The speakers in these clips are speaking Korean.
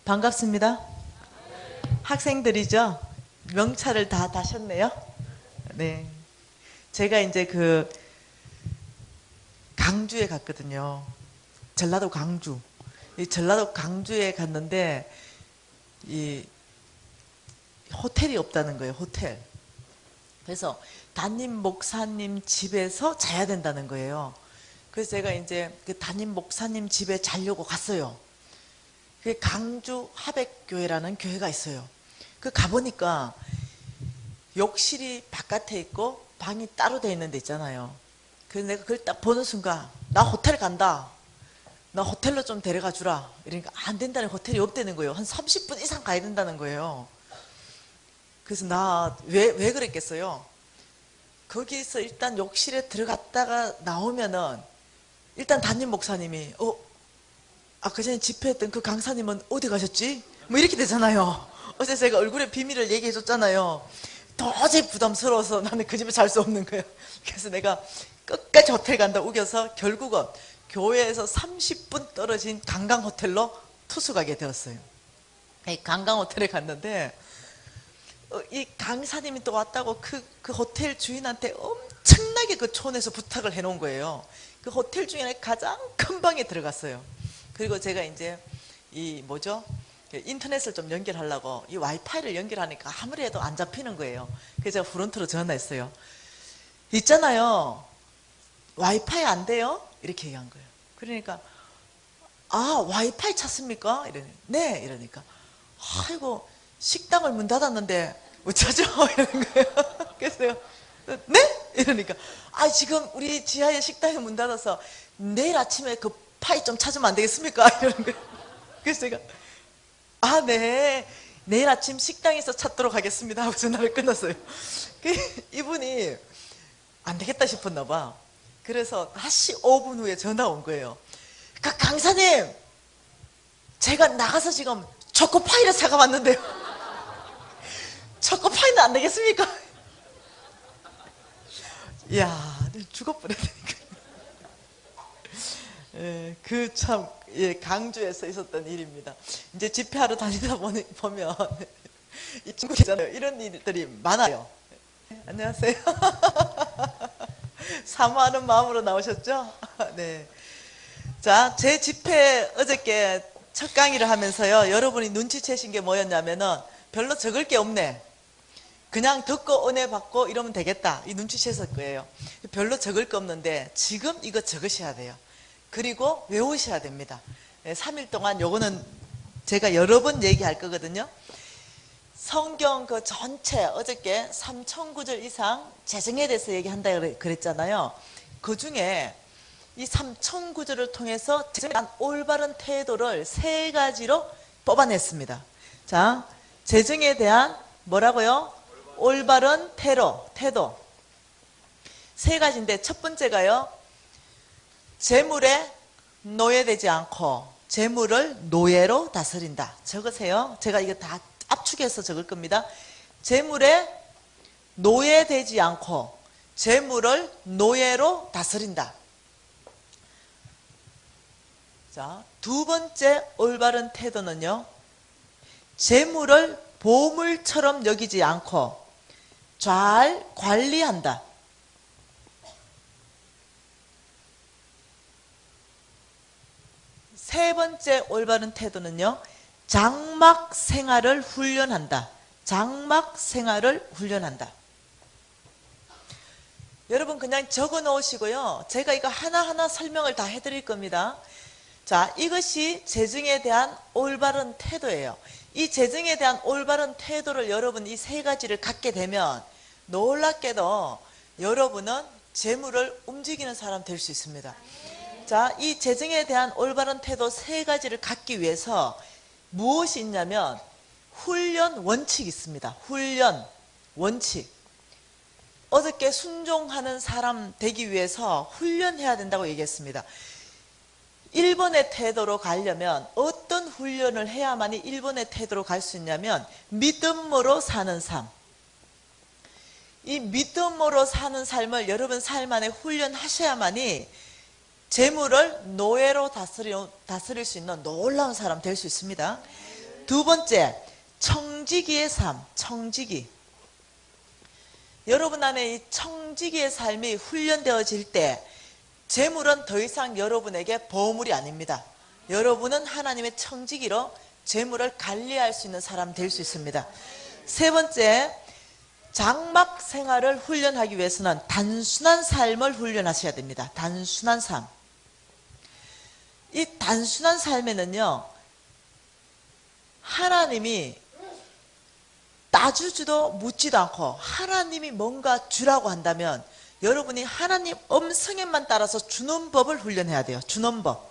반갑습니다. 학생들이죠? 명찰을 다 다셨네요. 네. 제가 이제 강주에 갔거든요. 전라도 강주. 이 전라도 강주에 갔는데 이 호텔이 없다는 거예요. 호텔. 그래서 담임 목사님 집에서 자야 된다는 거예요. 그래서 제가 이제 그 담임 목사님 집에 자려고 갔어요. 그 강주 하백교회라는 교회가 있어요. 그 가보니까 욕실이 바깥에 있고 방이 따로 돼 있는 데 있잖아요. 그래서 내가 그걸 딱 보는 순간 나 호텔 간다. 나 호텔로 좀 데려가 주라. 이러니까 안 된다는, 호텔이 없다는 거예요. 한 30분 이상 가야 된다는 거예요. 그래서 나 왜 그랬겠어요? 거기서 일단 욕실에 들어갔다가 나오면은 일단 담임 목사님이 아까 전에 집회했던 그 강사님은 어디 가셨지? 뭐 이렇게 되잖아요. 어제 제가 얼굴에 비밀을 얘기해 줬잖아요. 도저히 부담스러워서 나는 그 집에 잘 수 없는 거예요. 그래서 내가 끝까지 호텔 간다 우겨서 결국은 교회에서 30분 떨어진 관광호텔로 투숙하게 되었어요. 관광호텔에 갔는데 이 강사님이 또 왔다고 그 호텔 주인한테 엄청나게 그 촌에서 부탁을 해놓은 거예요. 그 호텔 중에 가장 큰 방에 들어갔어요. 그리고 제가 이제 인터넷을 좀 연결하려고 이 와이파이를 연결하니까 아무리 해도 안 잡히는 거예요. 그래서 제가 프론트로 전화했어요. 있잖아요, 와이파이 안 돼요? 이렇게 얘기한 거예요. 그러니까 와이파이 찾습니까? 네. 이러니까 아이고 식당을 문 닫았는데 어쩌죠? 이러는 거예요. 그래서 내가 네? 이러니까 지금 우리 지하에 식당이 문 닫아서 내일 아침에 그 파이 좀 찾으면 안 되겠습니까? 이러는 거예요. 그래서 제가 네, 내일 아침 식당에서 찾도록 하겠습니다 하고 전화를 끊었어요. 이분이 안 되겠다 싶었나 봐. 그래서 다시 5분 후에 전화 온 거예요. 강사님, 제가 나가서 지금 초코파이를 사가 왔는데요. 초코파이는 안 되겠습니까? 이야, 죽어버렸다니까. 강주에서 있었던 일입니다. 이제 집회하러 다니다 보면 이 중국이잖아요. 이런 일들이 많아요. 안녕하세요. 사모하는 마음으로 나오셨죠? 네. 자, 제 집회 어저께 첫 강의를 하면서요, 여러분이 눈치채신 게 뭐였냐면은 별로 적을 게 없네. 그냥 듣고 은혜 받고 이러면 되겠다. 이 눈치챘을 거예요. 별로 적을 거 없는데 지금 이거 적으셔야 돼요. 그리고 외우셔야 됩니다. 3일 동안 요거는 제가 여러 번 얘기할 거거든요. 성경 그 전체 어저께 3,000구절 이상 재정에 대해서 얘기한다 그랬잖아요. 그 중에 이 3,000구절을 통해서 재정에 대한 올바른 태도를 3가지로 뽑아냈습니다. 자, 재정에 대한 뭐라고요? 올바른 태도 3가지인데 첫 번째가요, 재물에 노예되지 않고 재물을 노예로 다스린다. 적으세요. 제가 이거 다 압축해서 적을 겁니다. 재물에 노예되지 않고 재물을 노예로 다스린다. 자, 두 번째 올바른 태도는요, 재물을 보물처럼 여기지 않고 잘 관리한다. 세 번째 올바른 태도는요, 장막 생활을 훈련한다. 장막 생활을 훈련한다. 여러분 그냥 적어 놓으시고요, 제가 이거 하나하나 설명을 다 해드릴 겁니다. 자, 이것이 재정에 대한 올바른 태도예요. 이 재정에 대한 올바른 태도를 여러분 이 3가지를 갖게 되면 놀랍게도 여러분은 재물을 움직이는 사람 될 수 있습니다. 자, 이 재정에 대한 올바른 태도 3가지를 갖기 위해서 무엇이 있냐면 훈련 원칙이 있습니다. 훈련 원칙. 어저께 순종하는 사람 되기 위해서 훈련해야 된다고 얘기했습니다. 1번의 태도로 가려면 어떤 훈련을 해야만이 1번의 태도로 갈 수 있냐면 믿음으로 사는 삶. 이 믿음으로 사는 삶을 여러분 삶 안에 훈련하셔야만이 재물을 노예로 다스릴 수 있는 놀라운 사람 될 수 있습니다. 두 번째, 청지기의 삶, 청지기. 여러분 안에 이 청지기의 삶이 훈련되어질 때 재물은 더 이상 여러분에게 보물이 아닙니다. 여러분은 하나님의 청지기로 재물을 관리할 수 있는 사람 될 수 있습니다. 세 번째, 장막 생활을 훈련하기 위해서는 단순한 삶을 훈련하셔야 됩니다. 단순한 삶. 이 단순한 삶에는요, 하나님이 따주지도 묻지도 않고 하나님이 뭔가 주라고 한다면 여러분이 하나님 음성에만 따라서 주는 법을 훈련해야 돼요. 주는 법.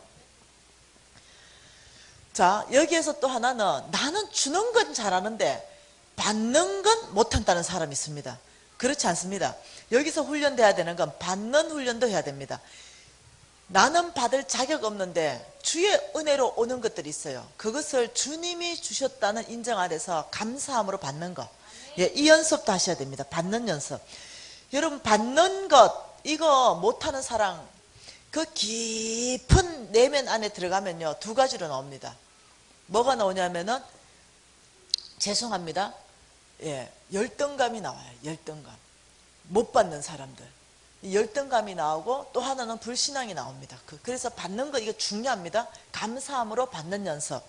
자, 여기에서 또 하나는 나는 주는 건 잘하는데 받는 건 못한다는 사람이 있습니다. 그렇지 않습니다. 여기서 훈련돼야 되는 건 받는 훈련도 해야 됩니다. 나는 받을 자격 없는데 주의 은혜로 오는 것들이 있어요. 그것을 주님이 주셨다는 인정 아래서 감사함으로 받는 것. 예, 이 연습도 하셔야 됩니다. 받는 연습. 여러분, 받는 것 이거 못하는 사람, 그 깊은 내면 안에 들어가면요, 두 가지로 나옵니다. 뭐가 나오냐면은, 죄송합니다, 예, 열등감이 나와요. 열등감. 못 받는 사람들, 이 열등감이 나오고, 또 하나는 불신앙이 나옵니다. 그래서 받는 거 이거 중요합니다. 감사함으로 받는 연습.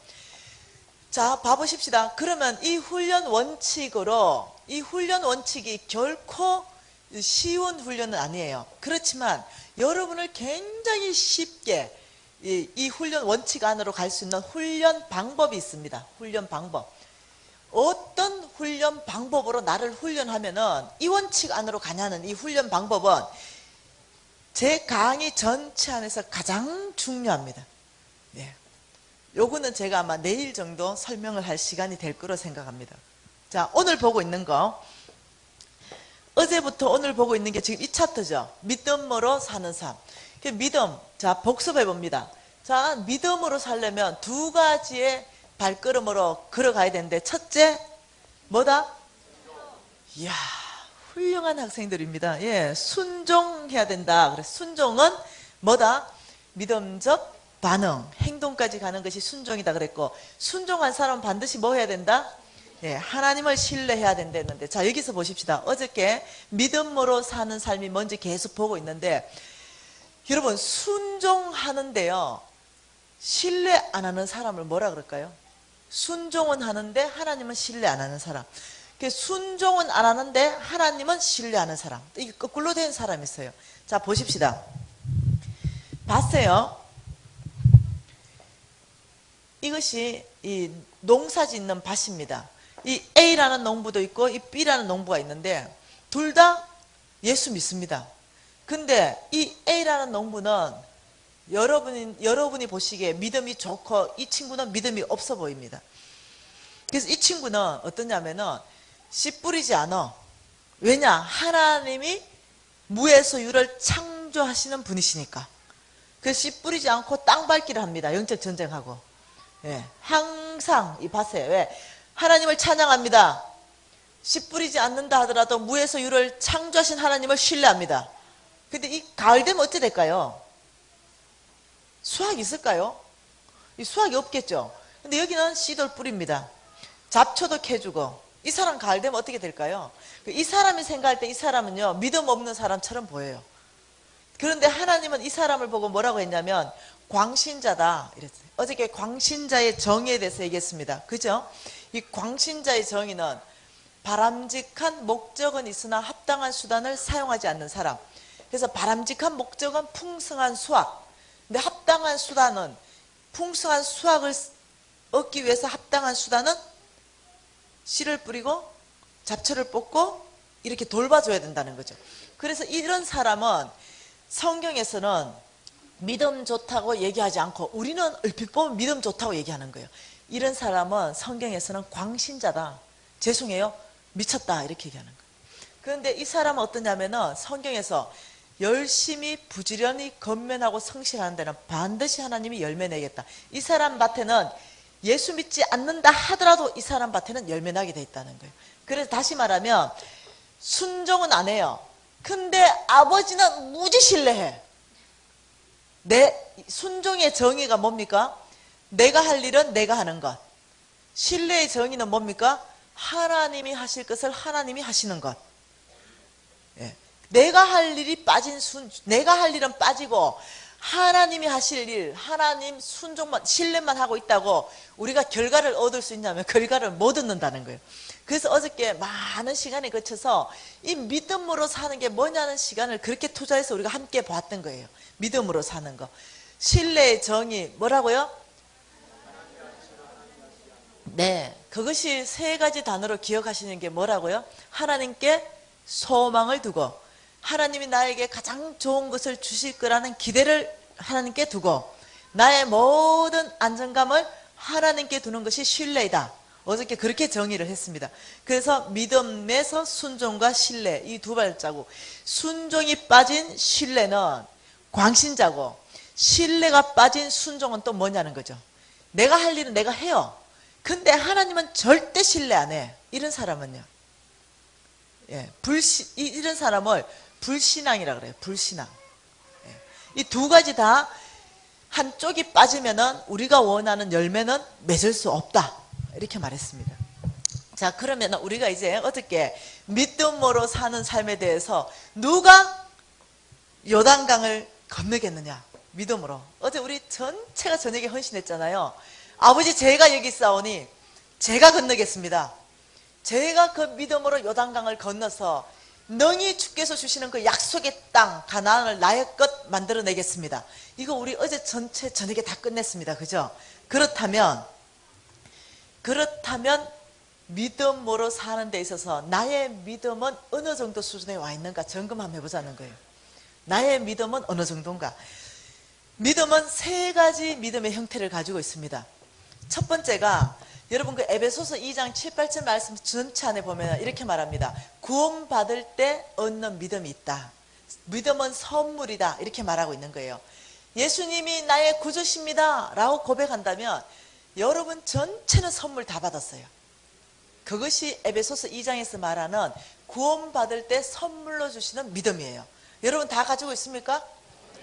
자, 봐보십시다. 그러면 이 훈련 원칙으로, 이 훈련 원칙이 결코 쉬운 훈련은 아니에요. 그렇지만 여러분을 굉장히 쉽게 이 훈련 원칙 안으로 갈 수 있는 훈련 방법이 있습니다. 훈련 방법. 어떤 훈련 방법으로 나를 훈련하면은 이 원칙 안으로 가냐는 이 훈련 방법은 제 강의 전체 안에서 가장 중요합니다. 예. 요거는 제가 아마 내일 정도 설명을 할 시간이 될 거로 생각합니다. 자, 오늘 보고 있는 거, 어제부터 오늘 보고 있는 게 지금 이 차트죠. 믿음으로 사는 삶. 믿음. 자, 복습해 봅니다. 자, 믿음으로 살려면 두 가지의 발걸음으로 걸어가야 되는데, 첫째, 뭐다? 이야, 훌륭한 학생들입니다. 예, 순종해야 된다. 그래서 순종은 뭐다? 믿음적 반응, 행동까지 가는 것이 순종이다 그랬고, 순종한 사람은 반드시 뭐 해야 된다? 예, 하나님을 신뢰해야 된다는데, 자, 여기서 보십시다. 어저께 믿음으로 사는 삶이 뭔지 계속 보고 있는데, 여러분, 순종하는데요, 신뢰 안 하는 사람을 뭐라 그럴까요? 순종은 하는데 하나님은 신뢰 안 하는 사람. 순종은 안 하는데 하나님은 신뢰하는 사람. 이게 거꾸로 된 사람이 있어요. 자, 보십시다. 봤어요? 이것이 이 농사 짓는 밭입니다. 이 A라는 농부도 있고 이 B라는 농부가 있는데 둘 다 예수 믿습니다. 근데 이 A라는 농부는 여러분이 보시기에 믿음이 좋고 이 친구는 믿음이 없어 보입니다. 그래서 이 친구는 어떠냐면은 씨 뿌리지 않아. 왜냐? 하나님이 무에서 유를 창조하시는 분이시니까. 그래서 씨 뿌리지 않고 땅 밟기를 합니다. 영적 전쟁하고. 예, 항상 이 밭에 왜? 하나님을 찬양합니다. 씨 뿌리지 않는다 하더라도 무에서 유를 창조하신 하나님을 신뢰합니다. 근데 이 가을 되면 어찌 될까요? 수확이 있을까요? 이 수확이 없겠죠. 근데 여기는 씨도 뿌립니다. 잡초도 캐주고. 이 사람 가을 되면 어떻게 될까요? 이 사람이 생각할 때 이 사람은요, 믿음 없는 사람처럼 보여요. 그런데 하나님은 이 사람을 보고 뭐라고 했냐면 광신자다 이랬어요. 어저께 광신자의 정의에 대해서 얘기했습니다. 그죠? 이 광신자의 정의는 바람직한 목적은 있으나 합당한 수단을 사용하지 않는 사람. 그래서 바람직한 목적은 풍성한 수확. 근데 합당한 수단은, 풍성한 수확을 얻기 위해서 합당한 수단은 씨를 뿌리고 잡초를 뽑고 이렇게 돌봐줘야 된다는 거죠. 그래서 이런 사람은 성경에서는 믿음 좋다고 얘기하지 않고 우리는 얼핏 보면 믿음 좋다고 얘기하는 거예요. 이런 사람은 성경에서는 광신자다. 죄송해요. 미쳤다. 이렇게 얘기하는 거예요. 그런데 이 사람은 어떠냐면은 성경에서 열심히 부지런히 건면하고 성실하는 데는 반드시 하나님이 열매 내겠다. 이 사람 밭에는 예수 믿지 않는다 하더라도 이 사람 밭에는 열매 나게 돼 있다는 거예요. 그래서 다시 말하면 순종은 안 해요. 근데 아버지는 무지 신뢰해. 내 순종의 정의가 뭡니까? 내가 할 일은 내가 하는 것. 신뢰의 정의는 뭡니까? 하나님이 하실 것을 하나님이 하시는 것. 예. 내가 할 일이 빠진 내가 할 일은 빠지고 하나님이 하실 일, 하나님 순종만, 신뢰만 하고 있다고 우리가 결과를 얻을 수 있냐면 결과를 못 얻는다는 거예요. 그래서 어저께 많은 시간에 거쳐서 이 믿음으로 사는 게 뭐냐는 시간을 그렇게 투자해서 우리가 함께 봤던 거예요. 믿음으로 사는 거. 신뢰의 정의, 뭐라고요? 네, 그것이 세 가지 단어로 기억하시는 게 뭐라고요? 하나님께 소망을 두고, 하나님이 나에게 가장 좋은 것을 주실 거라는 기대를 하나님께 두고, 나의 모든 안정감을 하나님께 두는 것이 신뢰이다. 어저께 그렇게 정의를 했습니다. 그래서 믿음에서 순종과 신뢰, 이 두 발자국. 순종이 빠진 신뢰는 광신자고, 신뢰가 빠진 순종은 또 뭐냐는 거죠. 내가 할 일은 내가 해요. 근데 하나님은 절대 신뢰 안 해. 이런 사람은요. 예, 이런 사람을 불신앙이라 그래요. 불신앙. 예, 이 두 가지 다 한쪽이 빠지면은 우리가 원하는 열매는 맺을 수 없다. 이렇게 말했습니다. 자, 그러면 우리가 이제 어떻게 믿음으로 사는 삶에 대해서 누가 요단강을 건너겠느냐? 믿음으로. 어제 우리 전체가 저녁에 헌신했잖아요. 아버지, 제가 여기 있사오니 제가 건너겠습니다. 제가 그 믿음으로 요단강을 건너서 능히 주께서 주시는 그 약속의 땅 가나안을 나의 것 만들어내겠습니다. 이거 우리 어제 전체 저녁에 다 끝냈습니다. 그죠? 그렇다면 믿음으로 사는 데 있어서 나의 믿음은 어느 정도 수준에 와 있는가 점검 한번 해보자는 거예요. 나의 믿음은 어느 정도인가? 믿음은 세 가지 믿음의 형태를 가지고 있습니다. 첫 번째가 여러분 그 에베소서 2장 7, 8절 말씀 전체 안에 보면 이렇게 말합니다. 구원받을 때 얻는 믿음이 있다. 믿음은 선물이다. 이렇게 말하고 있는 거예요. 예수님이 나의 구주십니다 라고 고백한다면 여러분 전체는 선물 다 받았어요. 그것이 에베소서 2장에서 말하는 구원받을 때 선물로 주시는 믿음이에요. 여러분 다 가지고 있습니까?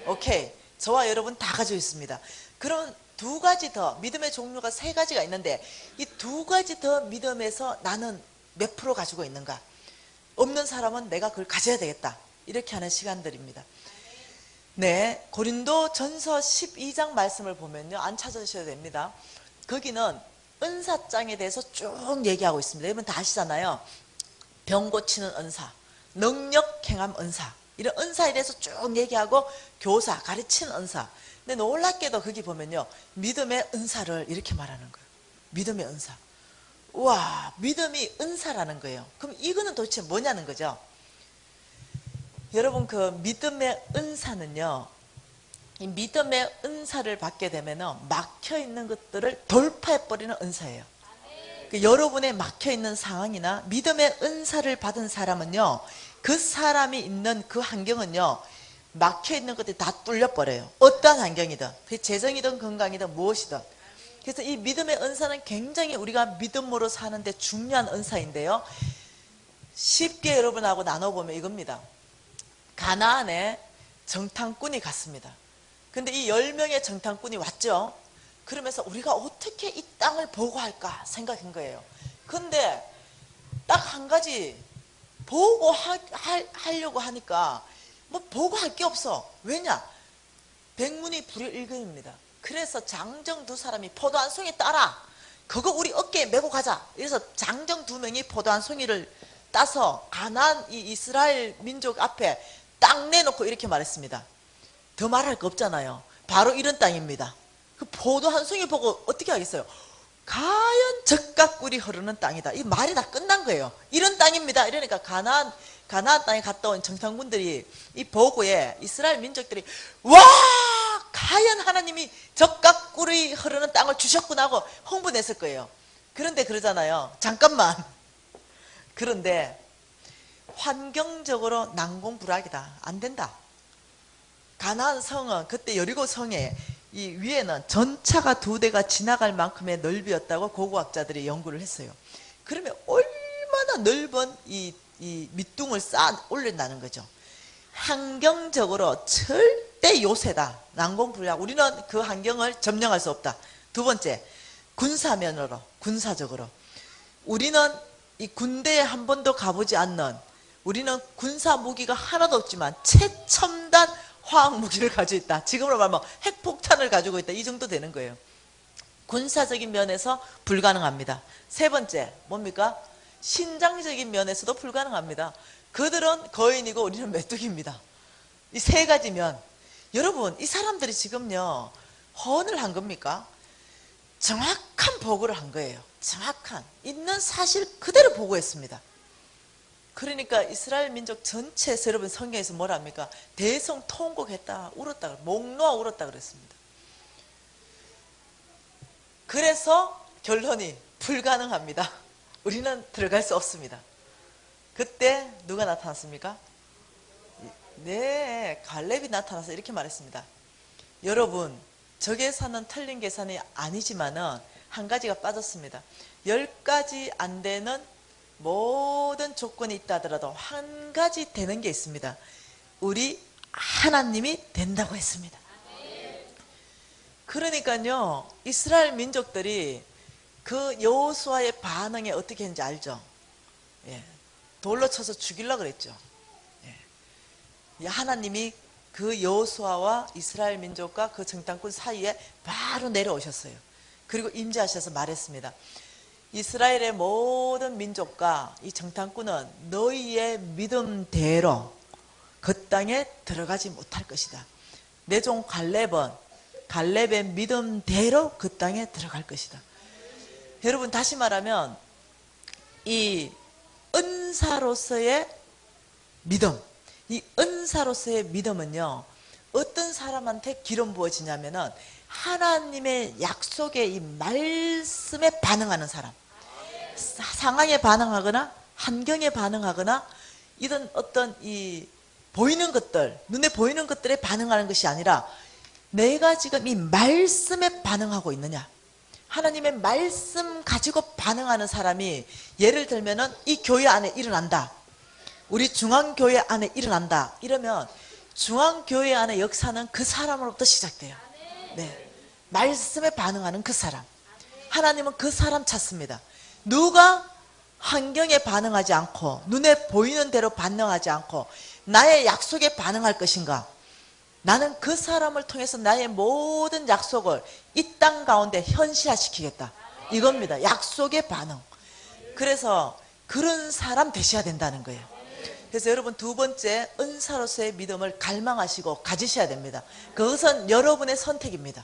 오케이. 저와 여러분 다 가지고 있습니다. 그럼 두 가지 더, 믿음의 종류가 세 가지가 있는데 이 두 가지 더 믿음에서 나는 몇 프로 가지고 있는가? 없는 사람은 내가 그걸 가져야 되겠다. 이렇게 하는 시간들입니다. 네, 고린도 전서 12장 말씀을 보면요, 안 찾으셔도 됩니다. 거기는 은사장에 대해서 쭉 얘기하고 있습니다. 여러분 다 아시잖아요. 병 고치는 은사, 능력 행함 은사, 이런 은사에 대해서 쭉 얘기하고 교사, 가르치는 은사. 근데 놀랍게도 거기 보면요, 믿음의 은사를 이렇게 말하는 거예요. 믿음의 은사. 우와, 믿음이 은사라는 거예요. 그럼 이거는 도대체 뭐냐는 거죠. 여러분 그 믿음의 은사는요, 이 믿음의 은사를 받게 되면은 막혀있는 것들을 돌파해버리는 은사예요. 그 여러분의 막혀있는 상황이나 믿음의 은사를 받은 사람은요, 그 사람이 있는 그 환경은요, 막혀있는 것들이 다 뚫려버려요. 어떠한 환경이든, 재정이든 건강이든 무엇이든. 그래서 이 믿음의 은사는 굉장히 우리가 믿음으로 사는데 중요한 은사인데요, 쉽게 여러분하고 나눠보면 이겁니다. 가나안에 정탐꾼이 갔습니다. 근데 이 10명의 정탐꾼이 왔죠. 그러면서 우리가 어떻게 이 땅을 보고할까 생각한 거예요. 근데 딱 한 가지 보고하려고 하니까 뭐 보고할 게 없어. 왜냐? 백문이 불여일견입니다. 그래서 장정 두 사람이 포도 한 송이 따라, 그거 우리 어깨에 메고 가자. 그래서 장정 두 명이 포도 한 송이를 따서 가나안 이 이스라엘 민족 앞에 딱 내놓고 이렇게 말했습니다. 더 말할 거 없잖아요. 바로 이런 땅입니다. 그 포도 한 송이 보고 어떻게 하겠어요? 과연 젖과 꿀이 흐르는 땅이다. 이 말이 다 끝난 거예요. 이런 땅입니다. 이러니까 가나안 땅에 갔다 온 정탐꾼들이 이 보고에 이스라엘 민족들이 와, 과연 하나님이 젖과 꿀이 흐르는 땅을 주셨구나 하고 흥분했을 거예요. 그런데 그러잖아요. 잠깐만. 그런데 환경적으로 난공불락이다. 안 된다. 가나안 성은 그때 여리고 성에 이 위에는 전차가 2대가 지나갈 만큼의 넓이였다고 고고학자들이 연구를 했어요. 그러면 얼마나 넓은 이 밑둥을 쌓아 올린다는 거죠. 환경적으로 절대 요새다. 난공불락. 우리는 그 환경을 점령할 수 없다. 두 번째, 군사면으로, 군사적으로. 우리는 이 군대에 한 번도 가보지 않는, 우리는 군사 무기가 하나도 없지만 최첨단 화학 무기를 가지고 있다. 지금으로 말하면 핵폭탄을 가지고 있다. 이 정도 되는 거예요. 군사적인 면에서 불가능합니다. 세 번째 뭡니까? 신장적인 면에서도 불가능합니다. 그들은 거인이고 우리는 메뚜기입니다. 이 세 가지면, 여러분 이 사람들이 지금요 허언을 한 겁니까? 정확한 보고를 한 거예요. 정확한 있는 사실 그대로 보고했습니다. 그러니까 이스라엘 민족 전체에서, 여러분 성경에서 뭐라 합니까? 대성통곡했다, 울었다, 목 놓아 울었다 그랬습니다. 그래서 결론이 불가능합니다. 우리는 들어갈 수 없습니다. 그때 누가 나타났습니까? 네, 갈렙이 나타나서 이렇게 말했습니다. 여러분, 저 계산은 틀린 계산이 아니지만은 한 가지가 빠졌습니다. 10가지 안 되는 모든 조건이 있다 하더라도 한 가지 되는 게 있습니다. 우리 하나님이 된다고 했습니다. 그러니까요, 이스라엘 민족들이 그 여호수아의 반응에 어떻게 했는지 알죠? 예, 돌로 쳐서 죽이려고 그랬죠. 예, 하나님이 그 여호수아와 이스라엘 민족과 그 정탐꾼 사이에 바로 내려오셨어요. 그리고 임재하셔서 말했습니다. 이스라엘의 모든 민족과 이 정탐꾼은 너희의 믿음대로 그 땅에 들어가지 못할 것이다. 내 종 갈렙의 믿음대로 그 땅에 들어갈 것이다. 여러분 다시 말하면 이 은사로서의 믿음, 이 은사로서의 믿음은요 어떤 사람한테 기름 부어지냐면은 하나님의 약속의 이 말씀에 반응하는 사람, 상황에 반응하거나 환경에 반응하거나 이런 어떤 이 보이는 것들, 눈에 보이는 것들에 반응하는 것이 아니라 내가 지금 이 말씀에 반응하고 있느냐, 하나님의 말씀 가지고 반응하는 사람이, 예를 들면은 이 교회 안에 일어난다, 우리 중앙교회 안에 일어난다 이러면 중앙교회 안의 역사는 그 사람으로부터 시작돼요. 네, 말씀에 반응하는 그 사람, 하나님은 그 사람 찾습니다. 누가 환경에 반응하지 않고 눈에 보이는 대로 반응하지 않고 나의 약속에 반응할 것인가, 나는 그 사람을 통해서 나의 모든 약속을 이 땅 가운데 현실화시키겠다, 이겁니다. 약속의 반응. 그래서 그런 사람 되셔야 된다는 거예요. 그래서 여러분 두 번째, 은사로서의 믿음을 갈망하시고 가지셔야 됩니다. 그것은 여러분의 선택입니다.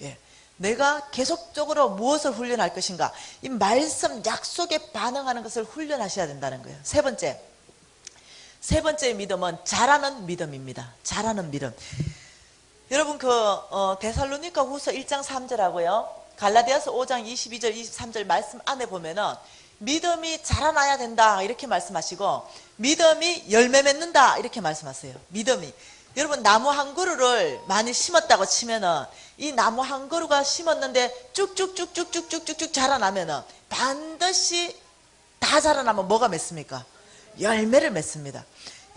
예, 내가 계속적으로 무엇을 훈련할 것인가, 이 말씀 약속에 반응하는 것을 훈련하셔야 된다는 거예요. 세 번째 믿음은 잘하는 믿음입니다. 잘하는 믿음. 여러분 데살로니가 후서 1장 3절하고요 갈라디아서 5장 22절 23절 말씀 안에 보면은 믿음이 자라나야 된다 이렇게 말씀하시고 믿음이 열매 맺는다 이렇게 말씀하세요. 믿음이, 여러분 나무 한 그루를 많이 심었다고 치면은 이 나무 한 그루가 심었는데 쭉쭉쭉쭉쭉쭉쭉 자라나면은 반드시 다 자라나면 뭐가 맺습니까? 열매를 맺습니다.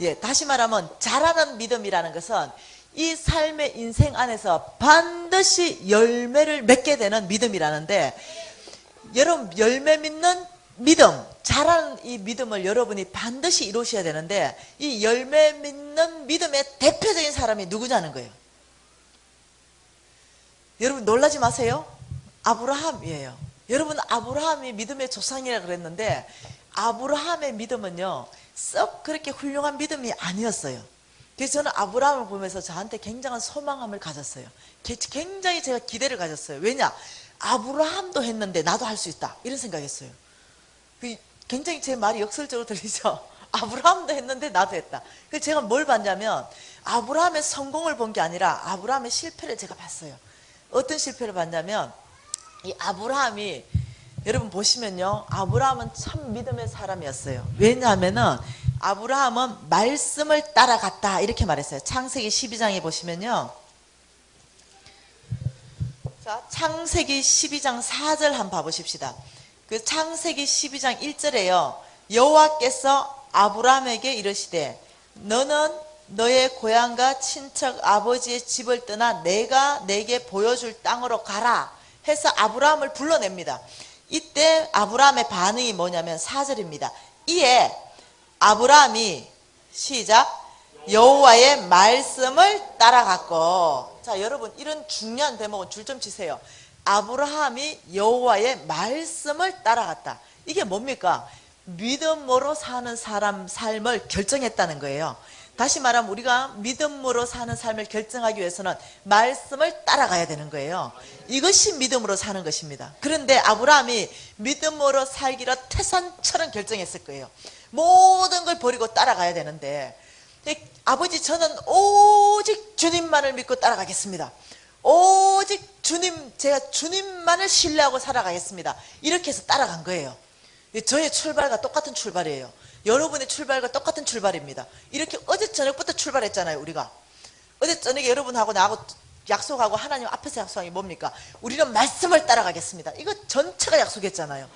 예, 다시 말하면 자라는 믿음이라는 것은 이 삶의 인생 안에서 반드시 열매를 맺게 되는 믿음이라는데, 여러분 열매 맺는 믿음, 자라는 이 믿음을 여러분이 반드시 이루셔야 되는데, 이 열매 맺는 믿음의 대표적인 사람이 누구냐는 거예요. 여러분 놀라지 마세요. 아브라함이에요. 여러분 아브라함이 믿음의 조상이라 그랬는데 아브라함의 믿음은요 썩 그렇게 훌륭한 믿음이 아니었어요. 그래서 저는 아브라함을 보면서 저한테 굉장한 소망감을 가졌어요. 굉장히 제가 기대를 가졌어요. 왜냐? 아브라함도 했는데 나도 할 수 있다 이런 생각했어요. 굉장히 제 말이 역설적으로 들리죠? 아브라함도 했는데 나도 했다. 그래서 제가 뭘 봤냐면 아브라함의 성공을 본 게 아니라 아브라함의 실패를 제가 봤어요. 어떤 실패를 봤냐면 이 아브라함이, 여러분 보시면요 아브라함은 참 믿음의 사람이었어요. 왜냐하면은 아브라함은 말씀을 따라갔다 이렇게 말했어요. 창세기 12장에 보시면요, 자 창세기 12장 4절 한번 봐보십시다. 그 창세기 12장 1절에요 여호와께서 아브라함에게 이르시되 너는 너의 고향과 친척 아버지의 집을 떠나 내가 내게 보여줄 땅으로 가라 해서 아브라함을 불러냅니다. 이때 아브라함의 반응이 뭐냐면 4절입니다. 이에 아브라함이 시작 여호와의 말씀을 따라갔고. 자, 여러분 이런 중요한 대목은 줄 좀 치세요. 아브라함이 여호와의 말씀을 따라갔다. 이게 뭡니까? 믿음으로 사는 사람 삶을 결정했다는 거예요. 다시 말하면 우리가 믿음으로 사는 삶을 결정하기 위해서는 말씀을 따라가야 되는 거예요. 이것이 믿음으로 사는 것입니다. 그런데 아브라함이 믿음으로 살기로 태산처럼 결정했을 거예요. 모든 걸 버리고 따라가야 되는데, 아버지 저는 오직 주님만을 믿고 따라가겠습니다. 오직 주님, 제가 주님만을 신뢰하고 살아가겠습니다. 이렇게 해서 따라간 거예요. 저의 출발과 똑같은 출발이에요. 여러분의 출발과 똑같은 출발입니다. 이렇게 어제 저녁부터 출발했잖아요. 우리가 어제 저녁에 여러분하고 나하고 약속하고 하나님 앞에서 약속한 게 뭡니까? 우리는 말씀을 따라가겠습니다. 이거 전체가 약속했잖아요.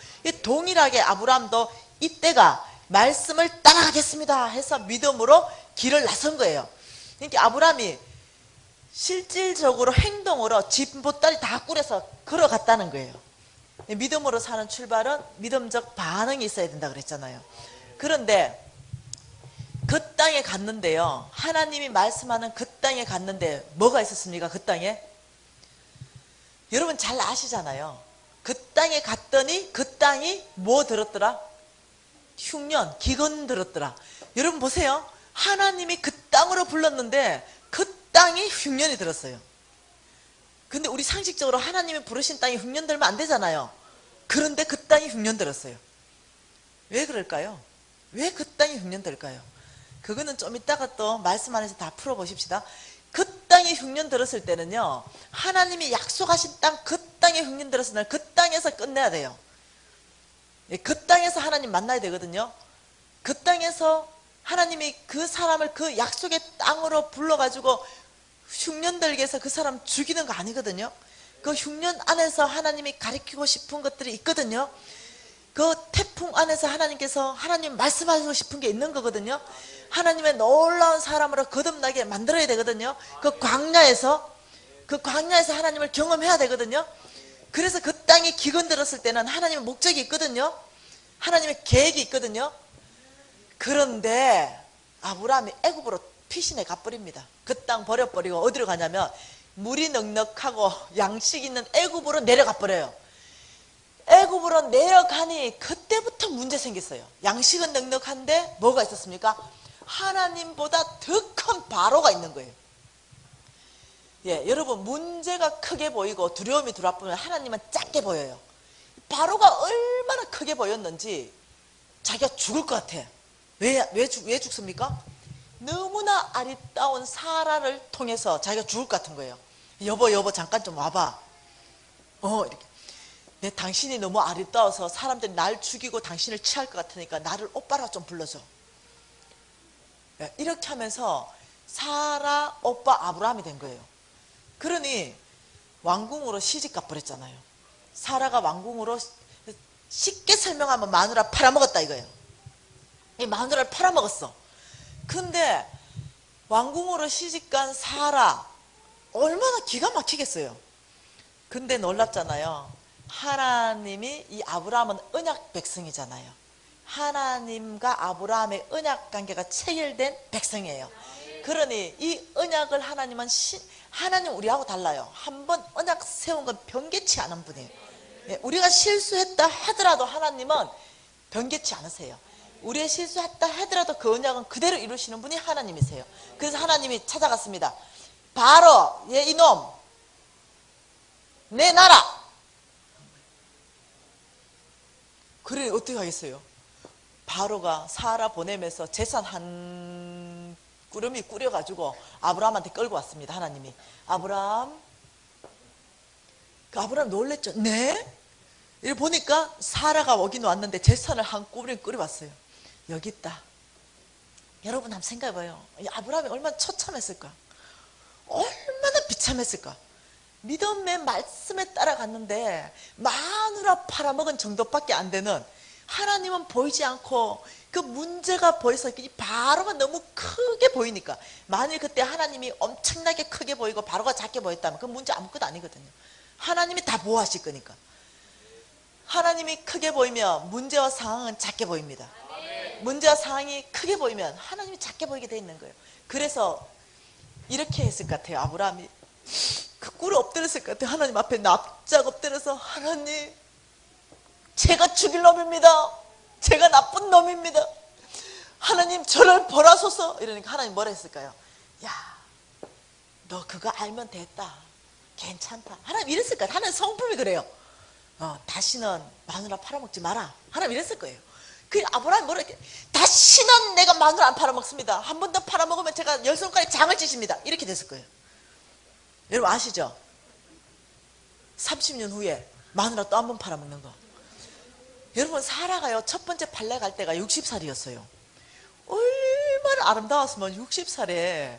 동일하게 아브라함도 이때가 말씀을 따라가겠습니다 해서 믿음으로 길을 나선 거예요. 그러니까 아브라함이 실질적으로 행동으로 집 보따리 다 꾸려서 걸어갔다는 거예요. 믿음으로 사는 출발은 믿음적 반응이 있어야 된다 그랬잖아요. 그런데 그 땅에 갔는데요, 하나님이 말씀하는 그 땅에 갔는데 뭐가 있었습니까? 그 땅에 여러분 잘 아시잖아요. 그 땅에 갔더니 그 땅이 뭐 들었더라? 흉년, 기근 들었더라. 여러분 보세요. 하나님이 그 땅으로 불렀는데 그 땅이 흉년이 들었어요. 근데 우리 상식적으로 하나님이 부르신 땅이 흉년 들면 안 되잖아요. 그런데 그 땅이 흉년 들었어요. 왜 그럴까요? 왜 그 땅이 흉년 들까요? 그거는 좀 이따가 또 말씀 안에서 다 풀어보십시다. 그 땅에 흉년 들었을 때는요, 하나님이 약속하신 땅, 그 땅에 흉년 들었을 때는 그 땅에서 끝내야 돼요. 그 땅에서 하나님 만나야 되거든요. 그 땅에서 하나님이 그 사람을 그 약속의 땅으로 불러가지고 흉년 들게 해서 그 사람 죽이는 거 아니거든요. 그 흉년 안에서 하나님이 가르치고 싶은 것들이 있거든요. 그 태풍 안에서 하나님께서 하나님 말씀하시고 싶은 게 있는 거거든요. 하나님의 놀라운 사람으로 거듭나게 만들어야 되거든요. 그 광야에서 하나님을 경험해야 되거든요. 그래서 그 땅이 기근 들었을 때는 하나님의 목적이 있거든요. 하나님의 계획이 있거든요. 그런데 아브라함이 애굽으로 피신해 가버립니다. 그 땅 버려버리고 어디로 가냐면 물이 넉넉하고 양식 있는 애굽으로 내려가 버려요. 애굽으로 내려가니 그때부터 문제 생겼어요. 양식은 넉넉한데 뭐가 있었습니까? 하나님보다 더 큰 바로가 있는 거예요. 예, 여러분 문제가 크게 보이고 두려움이 들어와보면 하나님은 작게 보여요. 바로가 얼마나 크게 보였는지 자기가 죽을 것 같아. 왜 죽습니까? 너무나 아리따운 사라를 통해서 자기가 죽을 것 같은 거예요. 여보 잠깐 좀 와봐. 이렇게. 당신이 너무 아리따워서 사람들이 날 죽이고 당신을 취할 것 같으니까 나를 오빠라 좀 불러줘. 이렇게 하면서 사라 오빠 아브라함이 된 거예요. 그러니 왕궁으로 시집가 버렸잖아요. 사라가 왕궁으로, 쉽게 설명하면 마누라 팔아먹었다 이거예요. 이 마누라를 팔아먹었어. 근데 왕궁으로 시집간 사라 얼마나 기가 막히겠어요. 근데 놀랍잖아요. 하나님이, 이 아브라함은 언약 백성이잖아요. 하나님과 아브라함의 언약 관계가 체결된 백성이에요. 그러니 이 언약을 하나님은 하나님 우리하고 달라요. 한번 언약 세운 건 변개치 않은 분이에요. 우리가 실수했다 하더라도 하나님은 변개치 않으세요. 우리의 실수했다 하더라도 그 언약은 그대로 이루시는 분이 하나님이세요. 그래서 하나님이 찾아갔습니다. 바로 얘 이놈 내놔라. 그래 어떻게 하겠어요? 바로가 사라 보내면서 재산 한 꾸러미 꾸려가지고 아브라함한테 끌고 왔습니다. 하나님이. 아브라함 놀랬죠. 네? 이를 보니까 사라가 오긴 왔는데 재산을 한 꾸러미 끌어왔어요. 여기 있다. 여러분 한번 생각해봐요. 아브라함이 얼마나 처참했을까? 얼마나 비참했을까? 믿음의 말씀에 따라갔는데 마누라 팔아먹은 정도밖에 안 되는, 하나님은 보이지 않고 그 문제가 보여서 이 바로가 너무 크게 보이니까, 만일 그때 하나님이 엄청나게 크게 보이고 바로가 작게 보였다면 그 문제 아무것도 아니거든요. 하나님이 다 보호하실 거니까. 하나님이 크게 보이면 문제와 상황은 작게 보입니다. 문제와 상황이 크게 보이면 하나님이 작게 보이게 돼 있는 거예요. 그래서 이렇게 했을 것 같아요. 아브라함이 그 꿇어 엎드렸을 것 같아요. 하나님 앞에 납작 엎드려서, 하나님, 제가 죽일 놈입니다. 제가 나쁜 놈입니다. 하나님 저를 벌하소서. 이러니까 하나님 뭐라 했을까요? 야, 너 그거 알면 됐다. 괜찮다. 하나님 이랬을 거예요. 하나님 성품이 그래요. 다시는 마누라 팔아먹지 마라. 하나님 이랬을 거예요. 그 아브라함이 뭐라 했게, 다시는 내가 마누라 안 팔아먹습니다. 한 번 더 팔아먹으면 제가 10손가락에 장을 찌십니다. 이렇게 됐을 거예요. 여러분 아시죠? 30년 후에 마누라 또 한 번 팔아먹는 거. 여러분 사라가요, 첫 번째 팔레 갈 때가 60살이었어요. 얼마나 아름다웠으면 60살에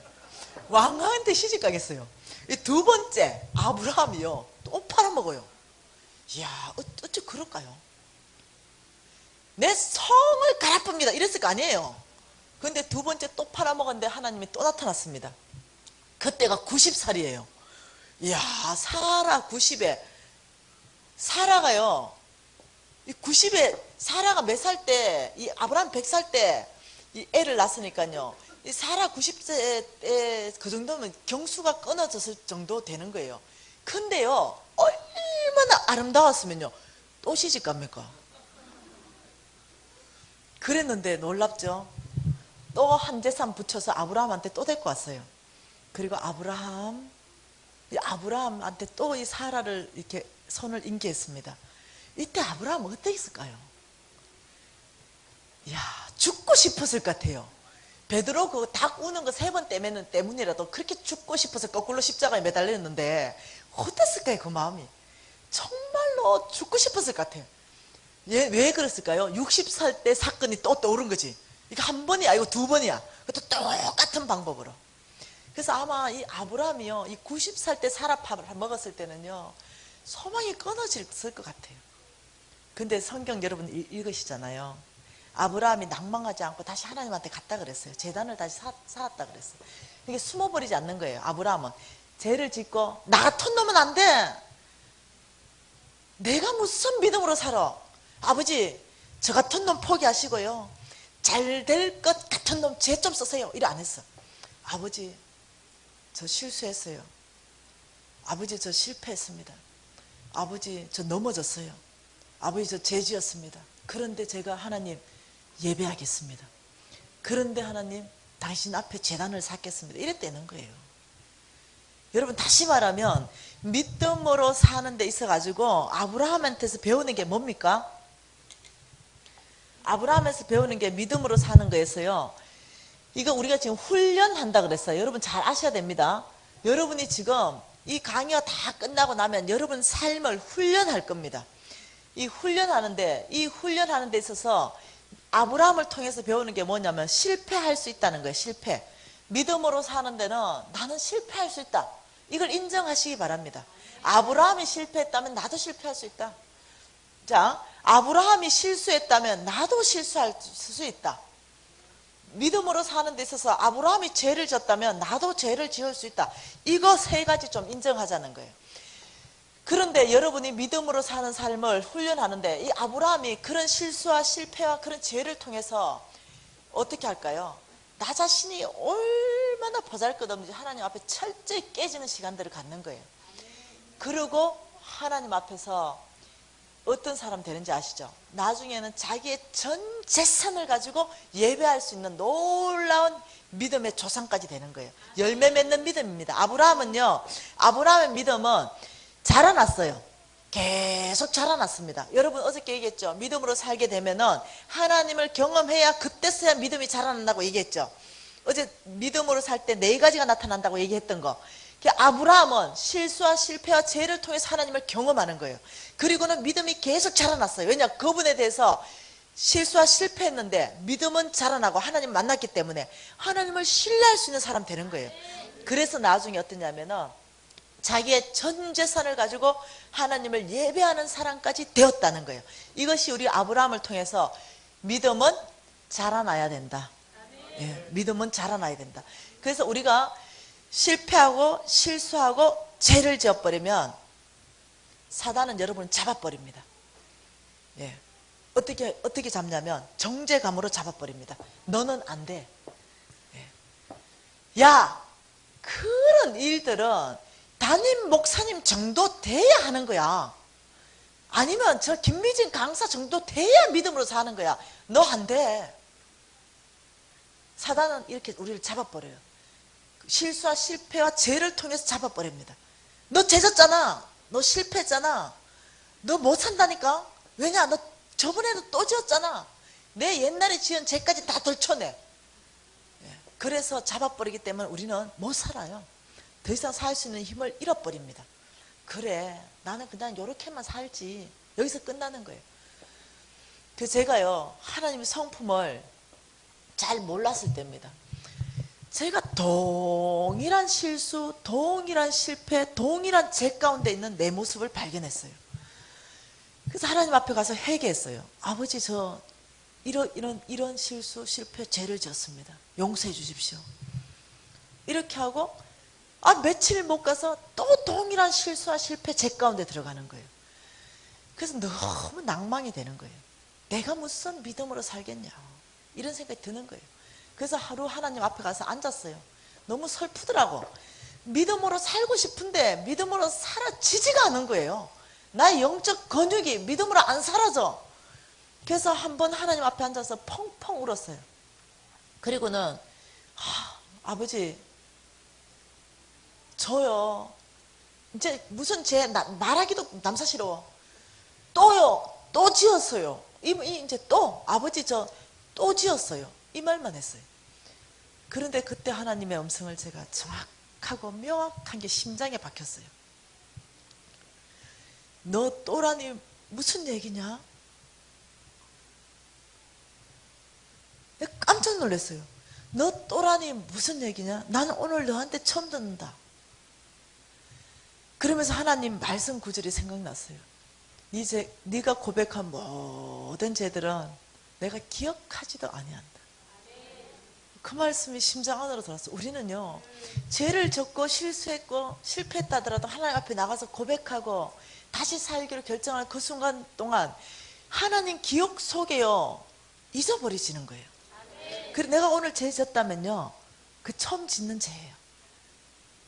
왕한테 시집 가겠어요. 이 두 번째 아브라함이요, 또 팔아먹어요. 이야, 어째 그럴까요? 내 성을 갈아쁩니다 이랬을 거 아니에요. 근데 두 번째 또 팔아먹었는데 하나님이 또 나타났습니다. 그때가 90살이에요. 이야, 사라 90에, 사라가요, 이 90에, 사라가 몇 살 때, 이 아브라함 100살 때 이 애를 낳았으니까요, 이 사라 90세 그 정도면 경수가 끊어졌을 정도 되는 거예요. 근데요, 얼마나 아름다웠으면요, 또 시집 갑니까? 그랬는데 놀랍죠? 또 한 재산 붙여서 아브라함한테 또 데리고 왔어요. 그리고 아브라함한테 또 이 사라를 이렇게 손을 인계했습니다. 이때 아브라함은 어땠을까요? 이야, 죽고 싶었을 것 같아요. 베드로 그 닭 우는 거 3번 때문이라도 그렇게 죽고 싶어서 거꾸로 십자가에 매달렸는데 어땠을까요? 그 마음이 정말로 죽고 싶었을 것 같아요. 왜 그랬을까요? 60살 때 사건이 또 떠오른 거지. 이거 한 번이 아니고 두 번이야. 그것도 똑같은 방법으로. 그래서 아마 이 아브라함이요, 이 90살 때 사라 먹었을 때는요, 소망이 끊어졌을 것 같아요. 근데 성경 여러분 읽으시잖아요. 아브라함이 낭망하지 않고 다시 하나님한테 갔다 그랬어요. 제단을 다시 쌓았다 그랬어요. 이게 숨어버리지 않는 거예요. 아브라함은 죄를 짓고 나 같은 놈은 안 돼. 내가 무슨 믿음으로 살아. 아버지, 저 같은 놈 포기하시고요, 잘 될 것 같은 놈 죄 좀 쓰세요. 이래 안 했어. 아버지, 저 실수했어요. 아버지, 저 실패했습니다. 아버지, 저 넘어졌어요. 아버지, 저 죄 지었습니다. 그런데 제가 하나님 예배하겠습니다. 그런데 하나님 당신 앞에 제단을 쌓겠습니다. 이랬다는 거예요. 여러분 다시 말하면 믿음으로 사는 데 있어가지고 아브라함한테서 배우는 게 뭡니까? 아브라함에서 배우는 게 믿음으로 사는 거에서요, 이거 우리가 지금 훈련한다 그랬어요. 여러분 잘 아셔야 됩니다. 여러분이 지금 이 강의가 다 끝나고 나면 여러분 삶을 훈련할 겁니다. 이 훈련하는 데 있어서 아브라함을 통해서 배우는 게 뭐냐면 실패할 수 있다는 거예요. 실패. 믿음으로 사는 데는 나는 실패할 수 있다. 이걸 인정하시기 바랍니다. 아브라함이 실패했다면 나도 실패할 수 있다. 자, 아브라함이 실수했다면 나도 실수할 수 있다. 믿음으로 사는 데 있어서 아브라함이 죄를 졌다면 나도 죄를 지을 수 있다. 이거 세 가지 좀 인정하자는 거예요. 그런데 여러분이 믿음으로 사는 삶을 훈련하는데 이 아브라함이 그런 실수와 실패와 그런 죄를 통해서 어떻게 할까요? 나 자신이 얼마나 보잘것없는지 하나님 앞에 철저히 깨지는 시간들을 갖는 거예요. 그리고 하나님 앞에서 어떤 사람 되는지 아시죠? 나중에는 자기의 전 재산을 가지고 예배할 수 있는 놀라운 믿음의 조상까지 되는 거예요. 열매 맺는 믿음입니다. 아브라함의 믿음은 자라났어요. 계속 자라났습니다. 여러분 어저께 얘기했죠? 믿음으로 살게 되면은 하나님을 경험해야 그때서야 믿음이 자라난다고 얘기했죠? 어제 믿음으로 살 때 4가지가 나타난다고 얘기했던 거. 아브라함은 실수와 실패와 죄를 통해서 하나님을 경험하는 거예요. 그리고는 믿음이 계속 자라났어요. 왜냐? 그분에 대해서 실수와 실패했는데 믿음은 자라나고 하나님 만났기 때문에 하나님을 신뢰할 수 있는 사람 되는 거예요. 그래서 나중에 어떠냐면은 자기의 전 재산을 가지고 하나님을 예배하는 사람까지 되었다는 거예요. 이것이 우리 아브라함을 통해서 믿음은 자라나야 된다. 예, 믿음은 자라나야 된다. 그래서 우리가 실패하고 실수하고 죄를 지어버리면 사단은 여러분을 잡아버립니다. 예. 어떻게 잡냐면 정죄감으로 잡아버립니다. 너는 안 돼. 예. 야, 그런 일들은 담임 목사님 정도 돼야 하는 거야. 아니면 저 김미진 강사 정도 돼야 믿음으로 사는 거야. 너 안 돼. 사단은 이렇게 우리를 잡아버려요. 실수와 실패와 죄를 통해서 잡아버립니다. 너 죄졌잖아. 너 실패했잖아. 너 못 산다니까. 왜냐? 너 저번에도 또 지었잖아. 내 옛날에 지은 죄까지 다 덜쳐내. 그래서 잡아버리기 때문에 우리는 못 살아요. 더 이상 살 수 있는 힘을 잃어버립니다. 그래, 나는 그냥 요렇게만 살지. 여기서 끝나는 거예요. 그래서 제가요, 하나님의 성품을 잘 몰랐을 때입니다. 제가 동일한 실수, 동일한 실패, 동일한 죄 가운데 있는 내 모습을 발견했어요. 그래서 하나님 앞에 가서 회개했어요. 아버지, 저 이런 실수, 실패, 죄를 지었습니다. 용서해 주십시오. 이렇게 하고 며칠 못 가서 또 동일한 실수와 실패, 죄 가운데 들어가는 거예요. 그래서 너무 낭망이 되는 거예요. 내가 무슨 믿음으로 살겠냐, 이런 생각이 드는 거예요. 그래서 하루 하나님 앞에 가서 앉았어요. 너무 슬프더라고. 믿음으로 살고 싶은데 믿음으로 사라지지가 않은 거예요. 나의 영적 근육이 믿음으로 안 사라져. 그래서 한번 하나님 앞에 앉아서 펑펑 울었어요. 그리고는 아버지, 저요 이제 무슨 죄 말하기도 남사스러워. 또 지었어요. 이제 또 아버지, 저 또 지었어요. 이 말만 했어요. 그런데 그때 하나님의 음성을 제가 정확하고 명확한 게 심장에 박혔어요. 너 또라니 무슨 얘기냐? 깜짝 놀랐어요. 너 또라니 무슨 얘기냐? 나는 오늘 너한테 처음 듣는다. 그러면서 하나님 말씀 구절이 생각났어요. 이제 네가 고백한 모든 죄들은 내가 기억하지도 아니한다. 그 말씀이 심장 안으로 들어왔어요. 우리는요, 죄를 졌고 실수했고 실패했다 하더라도 하나님 앞에 나가서 고백하고 다시 살기로 결정하는 그 순간 동안 하나님 기억 속에요, 잊어버리시는 거예요. 그래서 내가 오늘 죄 졌다면요, 그 처음 짓는 죄예요.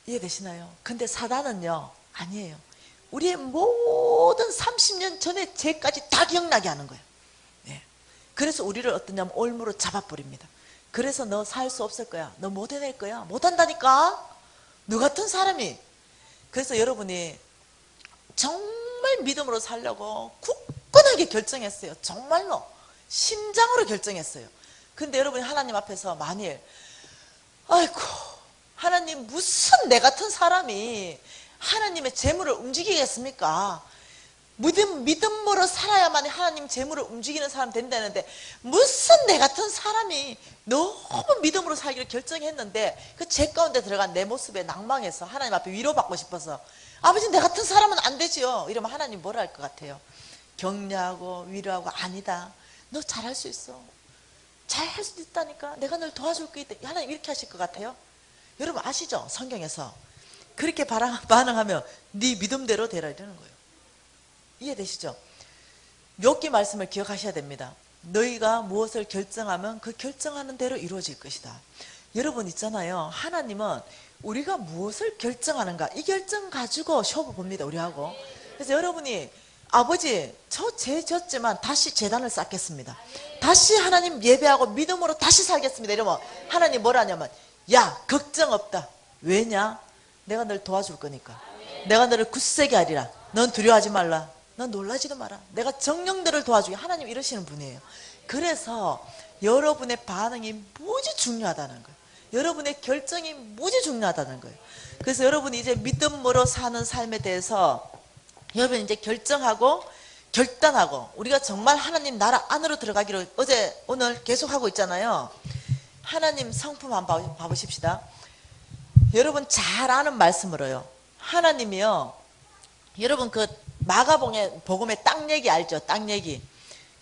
이해되시나요? 근데 사단은요, 아니에요. 우리의 모든 30년 전의 죄까지 다 기억나게 하는 거예요. 예. 그래서 우리를 어떠냐면 올무로 잡아버립니다. 그래서 너 살 수 없을 거야. 너 못 해낼 거야. 못 한다니까. 너 같은 사람이. 그래서 여러분이 정말 믿음으로 살려고 굳건하게 결정했어요. 정말로 심장으로 결정했어요. 근데 여러분이 하나님 앞에서 만일 아이고, 하나님, 무슨 내 같은 사람이 하나님의 재물을 움직이겠습니까? 믿음으로 살아야만 하나님 재물을 움직이는 사람 된다는데 무슨 내 같은 사람이 너무 믿음으로 살기를 결정했는데 그 죄 가운데 들어간 내 모습에 낭망해서 하나님 앞에 위로받고 싶어서 아버지, 내 같은 사람은 안 되지요. 이러면 하나님 뭐라 할 것 같아요? 격려하고 위로하고, 아니다, 너 잘할 수 있어. 잘할 수 있다니까. 내가 널 도와줄 게 있다. 하나님 이렇게 하실 것 같아요? 여러분 아시죠? 성경에서 그렇게 반응하면 네 믿음대로 되라 이러는 거예요. 이해되시죠? 욥기 말씀을 기억하셔야 됩니다. 너희가 무엇을 결정하면 그 결정하는 대로 이루어질 것이다. 여러분 있잖아요, 하나님은 우리가 무엇을 결정하는가, 이 결정 가지고 시험을 봅니다, 우리하고. 그래서 여러분이 아버지, 저 죄 졌지만 다시 제단을 쌓겠습니다. 다시 하나님 예배하고 믿음으로 다시 살겠습니다. 이러면 하나님 뭐라 하냐면, 야, 걱정 없다. 왜냐? 내가 널 도와줄 거니까. 내가 너를 굳세게 하리라. 넌 두려워하지 말라. 넌 놀라지도 마라. 내가 정령들을 도와주게. 하나님 이러시는 분이에요. 그래서 여러분의 반응이 무지 중요하다는 거예요. 여러분의 결정이 무지 중요하다는 거예요. 그래서 여러분이 이제 믿음으로 사는 삶에 대해서 여러분 이제 결정하고 결단하고 우리가 정말 하나님 나라 안으로 들어가기로 오늘 계속 하고 있잖아요. 하나님 성품 한번 봐보십시다. 여러분 잘 아는 말씀으로요. 하나님이요, 여러분 그 마가복음의 땅 얘기 알죠? 땅 얘기.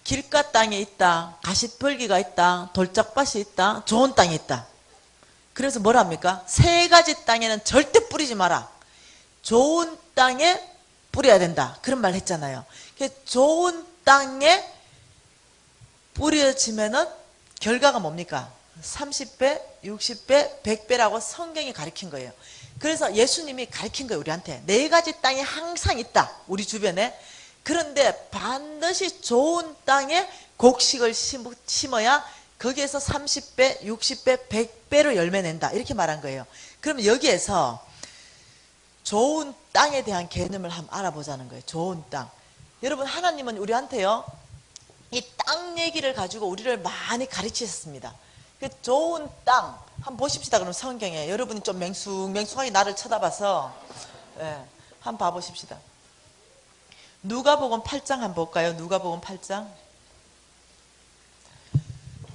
길가 땅에 있다, 가시떨기가 있다, 돌짝밭이 있다, 좋은 땅이 있다. 그래서 뭐랍니까? 세 가지 땅에는 절대 뿌리지 마라. 좋은 땅에 뿌려야 된다. 그런 말 했잖아요. 좋은 땅에 뿌려지면은 결과가 뭡니까? 30배, 60배, 100배라고 성경이 가르친 거예요. 그래서 예수님이 가르친 거예요. 우리한테 4가지 땅이 항상 있다. 우리 주변에. 그런데 반드시 좋은 땅에 곡식을 심어야 거기에서 30배, 60배, 100배로 열매 낸다. 이렇게 말한 거예요. 그러면 여기에서 좋은 땅에 대한 개념을 한번 알아보자는 거예요. 좋은 땅. 여러분, 하나님은 우리한테요, 이 땅 얘기를 가지고 우리를 많이 가르치셨습니다. 그 좋은 땅 한번 보십시다. 그럼 성경에 여러분이 좀 맹숭맹숭하게 나를 쳐다봐서 한번 봐보십시다. 누가복음 8장 한번 볼까요? 누가복음 8장.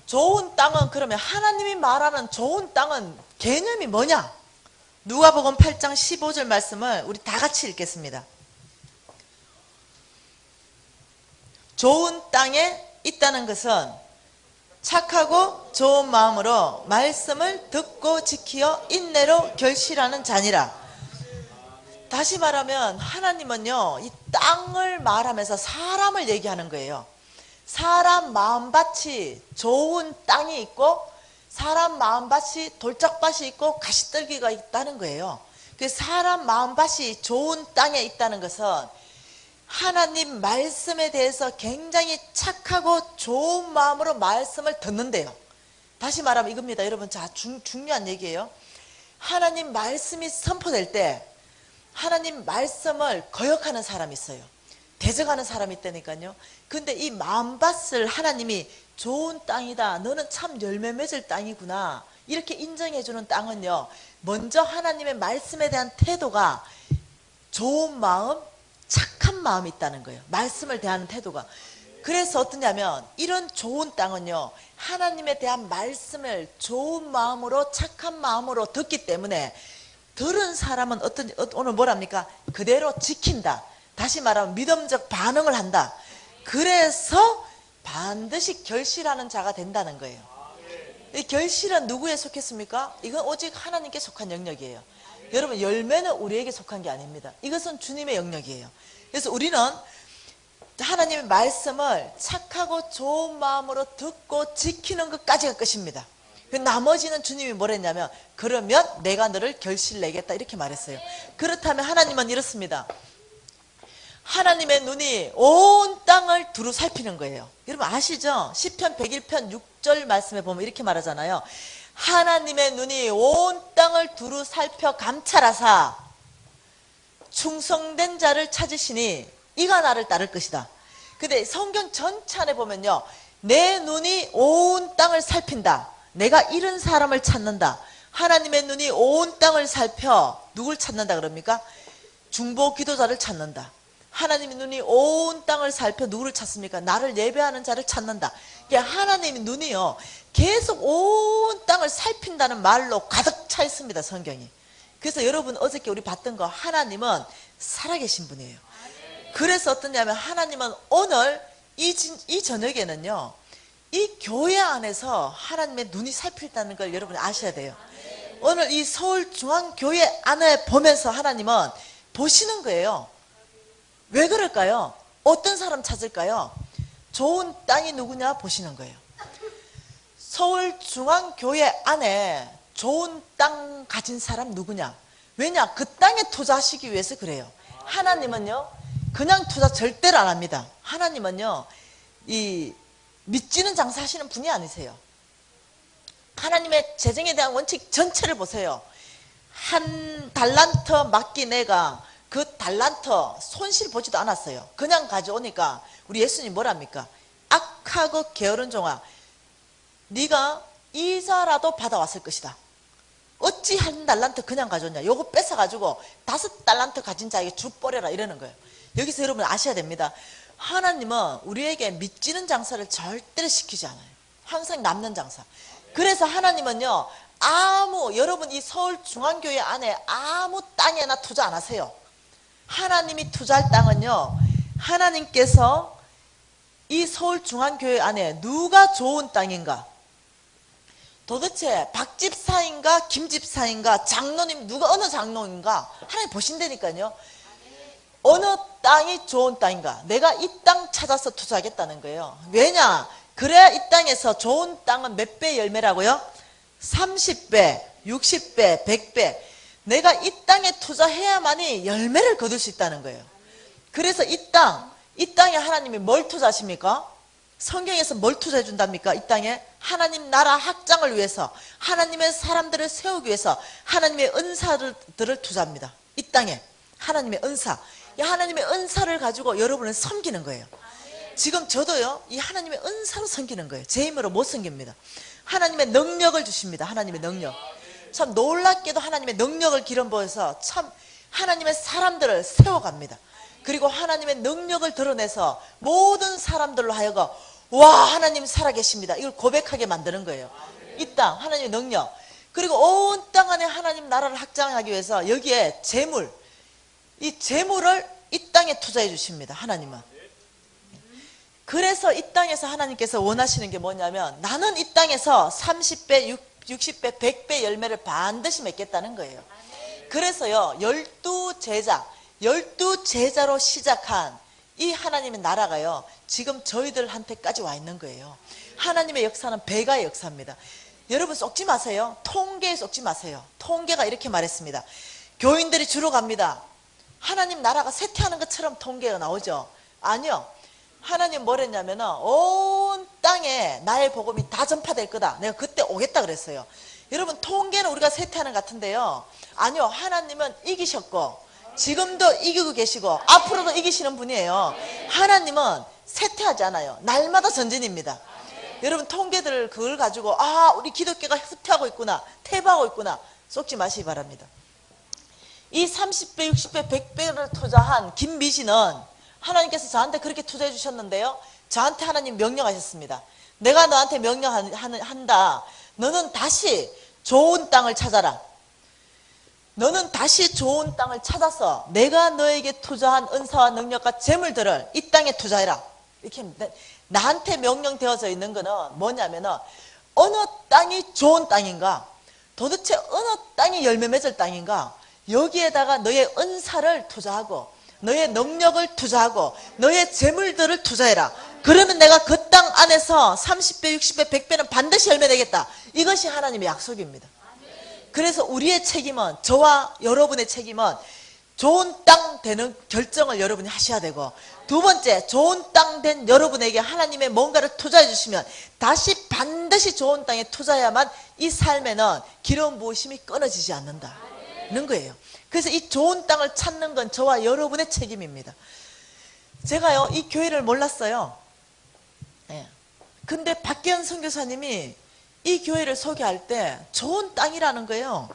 좋은 땅은, 그러면 하나님이 말하는 좋은 땅은 개념이 뭐냐? 누가복음 8장 15절 말씀을 우리 다 같이 읽겠습니다. 좋은 땅에 있다는 것은 착하고 좋은 마음으로 말씀을 듣고 지키어 인내로 결실하는 자니라. 다시 말하면 하나님은요, 이 땅을 말하면서 사람을 얘기하는 거예요. 사람 마음밭이 좋은 땅이 있고 사람 마음밭이 돌짝밭이 있고 가시떨기가 있다는 거예요. 그 사람 마음밭이 좋은 땅에 있다는 것은 하나님 말씀에 대해서 굉장히 착하고 좋은 마음으로 말씀을 듣는데요. 다시 말하면 이겁니다. 여러분, 자, 중요한 얘기예요. 하나님 말씀이 선포될 때 하나님 말씀을 거역하는 사람이 있어요. 대적하는 사람이 있다니까요. 근데 이 마음밭을 하나님이 좋은 땅이다, 너는 참 열매 맺을 땅이구나, 이렇게 인정해주는 땅은요, 먼저 하나님의 말씀에 대한 태도가 좋은 마음, 착한 마음이 있다는 거예요. 말씀을 대하는 태도가. 그래서 어떠냐면 이런 좋은 땅은요, 하나님에 대한 말씀을 좋은 마음으로 착한 마음으로 듣기 때문에 들은 사람은 오늘 뭐랍니까? 그대로 지킨다. 다시 말하면 믿음적 반응을 한다. 그래서 반드시 결실하는 자가 된다는 거예요. 이 결실은 누구에 속했습니까? 이건 오직 하나님께 속한 영역이에요. 여러분, 열매는 우리에게 속한 게 아닙니다. 이것은 주님의 영역이에요. 그래서 우리는 하나님의 말씀을 착하고 좋은 마음으로 듣고 지키는 것까지가 끝입니다. 나머지는 주님이 뭐랬냐면, 그러면 내가 너를 결실 내겠다, 이렇게 말했어요. 그렇다면 하나님은 이렇습니다. 하나님의 눈이 온 땅을 두루 살피는 거예요. 여러분 아시죠? 시편 101편 6절 말씀에 보면 이렇게 말하잖아요. 하나님의 눈이 온 땅을 두루 살펴 감찰하사 충성된 자를 찾으시니 이가 나를 따를 것이다. 근데 성경 전체 안에 보면요, 내 눈이 온 땅을 살핀다. 내가 이런 사람을 찾는다. 하나님의 눈이 온 땅을 살펴 누굴 찾는다 그럽니까? 중보 기도자를 찾는다. 하나님의 눈이 온 땅을 살펴 누구를 찾습니까? 나를 예배하는 자를 찾는다. 하나님의 눈이요, 계속 온 땅을 살핀다는 말로 가득 차 있습니다, 성경이. 그래서 여러분, 어저께 우리 봤던 거, 하나님은 살아계신 분이에요. 그래서 어떠냐면 하나님은 오늘 이 저녁에는요, 이 교회 안에서 하나님의 눈이 살필다는 걸 여러분이 아셔야 돼요. 오늘 이 서울중앙교회 안에 보면서 하나님은 보시는 거예요. 왜 그럴까요? 어떤 사람 찾을까요? 좋은 땅이 누구냐 보시는 거예요. 서울중앙교회 안에 좋은 땅 가진 사람 누구냐? 왜냐? 그 땅에 투자하시기 위해서 그래요. 하나님은요, 그냥 투자 절대로 안 합니다. 하나님은요, 이 믿지는 장사하시는 분이 아니세요. 하나님의 재정에 대한 원칙 전체를 보세요. 한 달란트 맡긴 애가 그 달란트 손실 보지도 않았어요. 그냥 가져오니까 우리 예수님 뭐랍니까? 악하고 게으른 종아, 네가 이자라도 받아왔을 것이다. 어찌 한 달란트 그냥 가져오냐? 요거 뺏어가지고 5달란트 가진 자에게 주 뿌려라, 이러는 거예요. 여기서 여러분 아셔야 됩니다. 하나님은 우리에게 믿지는 장사를 절대로 시키지 않아요. 항상 남는 장사. 그래서 하나님은요, 여러분 이 서울중앙교회 안에 아무 땅에나 투자 안 하세요. 하나님이 투자할 땅은요, 하나님께서 이 서울중앙교회 안에 누가 좋은 땅인가, 도대체 박집사인가 김집사인가 장로님 누가 어느 장로인가 하나님 보신다니까요. 어느 땅이 좋은 땅인가? 내가 이 땅 찾아서 투자하겠다는 거예요. 왜냐? 그래야 이 땅에서 좋은 땅은 몇 배 열매라고요? 30배, 60배, 100배. 내가 이 땅에 투자해야만이 열매를 거둘 수 있다는 거예요. 그래서 이 땅에 하나님이 뭘 투자하십니까? 성경에서 뭘 투자해 준답니까? 이 땅에 하나님 나라 확장을 위해서, 하나님의 사람들을 세우기 위해서 하나님의 은사들을 투자합니다. 이 땅에 하나님의 은사, 이 하나님의 은사를 가지고 여러분을 섬기는 거예요. 지금 저도요, 이 하나님의 은사로 섬기는 거예요. 제 힘으로 못 섬깁니다. 하나님의 능력을 주십니다. 하나님의 능력. 참 놀랍게도 하나님의 능력을 기름 부어서 참 하나님의 사람들을 세워갑니다. 그리고 하나님의 능력을 드러내서 모든 사람들로 하여금 와, 하나님 살아계십니다, 이걸 고백하게 만드는 거예요. 이 땅 하나님의 능력, 그리고 온 땅 안에 하나님 나라를 확장하기 위해서 여기에 재물, 이 재물을 이 땅에 투자해 주십니다. 하나님은. 그래서 이 땅에서 하나님께서 원하시는 게 뭐냐면, 나는 이 땅에서 30배, 60배, 100배 열매를 반드시 맺겠다는 거예요. 그래서요, 12제자로 시작한 이 하나님의 나라가요, 지금 저희들한테까지 와 있는 거예요. 하나님의 역사는 배가의 역사입니다. 여러분 속지 마세요. 통계에 속지 마세요. 통계가 이렇게 말했습니다. 교인들이 주로 갑니다. 하나님 나라가 쇠퇴하는 것처럼 통계가 나오죠. 아니요. 하나님 뭐랬냐면은 온 땅에 나의 복음이 다 전파될 거다. 내가 그때 오겠다 그랬어요. 여러분 통계는 우리가 쇠퇴하는 것 같은데요, 아니요. 하나님은 이기셨고 지금도 이기고 계시고 앞으로도 이기시는 분이에요. 하나님은 쇠퇴하지 않아요. 날마다 전진입니다. 여러분 통계들 그걸 가지고 아, 우리 기독교가 후퇴하고 있구나, 퇴보하고 있구나, 쏙지 마시기 바랍니다. 이 30배, 60배, 100배를 투자한 김미진은 하나님께서 저한테 그렇게 투자해 주셨는데요, 저한테 하나님 명령하셨습니다. 내가 너한테 명령한다. 너는 다시 좋은 땅을 찾아라. 너는 다시 좋은 땅을 찾아서 내가 너에게 투자한 은사와 능력과 재물들을 이 땅에 투자해라. 이렇게 나한테 명령되어져 있는 거는 뭐냐면은, 어느 땅이 좋은 땅인가, 도대체 어느 땅이 열매 맺을 땅인가, 여기에다가 너의 은사를 투자하고 너의 능력을 투자하고 너의 재물들을 투자해라. 그러면 내가 그 땅 안에서 30배, 60배, 100배는 반드시 열매 내겠다. 이것이 하나님의 약속입니다. 그래서 우리의 책임은, 저와 여러분의 책임은 좋은 땅 되는 결정을 여러분이 하셔야 되고, 두 번째, 좋은 땅 된 여러분에게 하나님의 뭔가를 투자해 주시면 다시 반드시 좋은 땅에 투자해야만 이 삶에는 기름 부으심이 끊어지지 않는다는 거예요. 그래서 이 좋은 땅을 찾는 건 저와 여러분의 책임입니다. 제가요, 이 교회를 몰랐어요. 근데 박계현 선교사님이 이 교회를 소개할 때 좋은 땅이라는 거예요.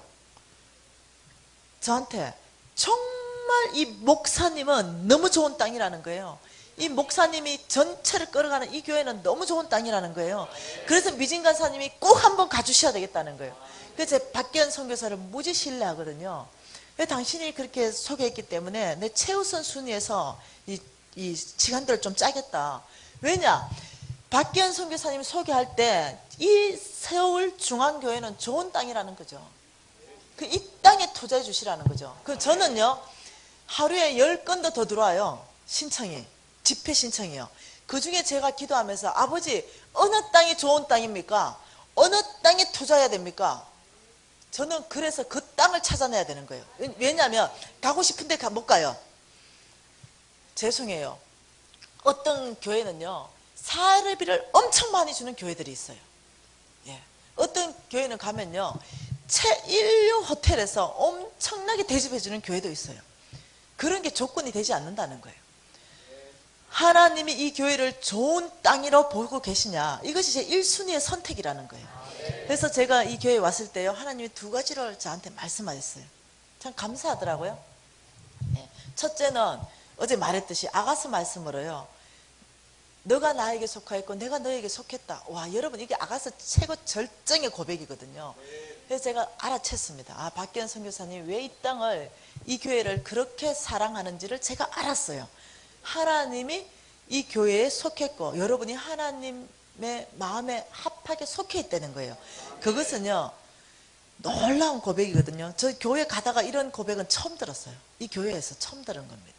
저한테 정말 이 목사님은 너무 좋은 땅이라는 거예요. 이 목사님이 전체를 끌어가는 이 교회는 너무 좋은 땅이라는 거예요. 그래서 미진 간사님이 꼭 한번 가주셔야 되겠다는 거예요. 그래서 제가 박계현 선교사를 무지 신뢰하거든요. 왜 당신이 그렇게 소개했기 때문에 내 최우선 순위에서 이 시간들을 좀 짜겠다. 왜냐? 박계현 선교사님이 소개할 때 이 서울 중앙교회는 좋은 땅이라는 거죠. 이 땅에 투자해 주시라는 거죠. 저는요, 하루에 10건도 더 들어와요. 신청이, 집회 신청이요. 그 중에 제가 기도하면서, 아버지 어느 땅이 좋은 땅입니까? 어느 땅에 투자해야 됩니까? 저는 그래서 그 땅을 찾아내야 되는 거예요. 왜냐하면 가고 싶은데 못 가요. 죄송해요. 어떤 교회는요, 사례비를 엄청 많이 주는 교회들이 있어요. 어떤 교회는 가면요, 최일류 호텔에서 엄청나게 대접해주는 교회도 있어요. 그런 게 조건이 되지 않는다는 거예요. 하나님이 이 교회를 좋은 땅이라고 보고 계시냐, 이것이 제 1순위의 선택이라는 거예요. 그래서 제가 이 교회에 왔을 때요, 하나님이 두 가지를 저한테 말씀하셨어요. 참 감사하더라고요. 첫째는 어제 말했듯이 아가서 말씀으로요, 너가 나에게 속하였고 내가 너에게 속했다. 와, 여러분 이게 아가서 최고 절정의 고백이거든요. 그래서 제가 알아챘습니다. 아, 박계현 선교사님이 왜 이 땅을, 이 교회를 그렇게 사랑하는지를 제가 알았어요. 하나님이 이 교회에 속했고 여러분이 하나님의 마음에 합하게 속해 있다는 거예요. 그것은요, 놀라운 고백이거든요. 저 교회 가다가 이런 고백은 처음 들었어요. 이 교회에서 처음 들은 겁니다.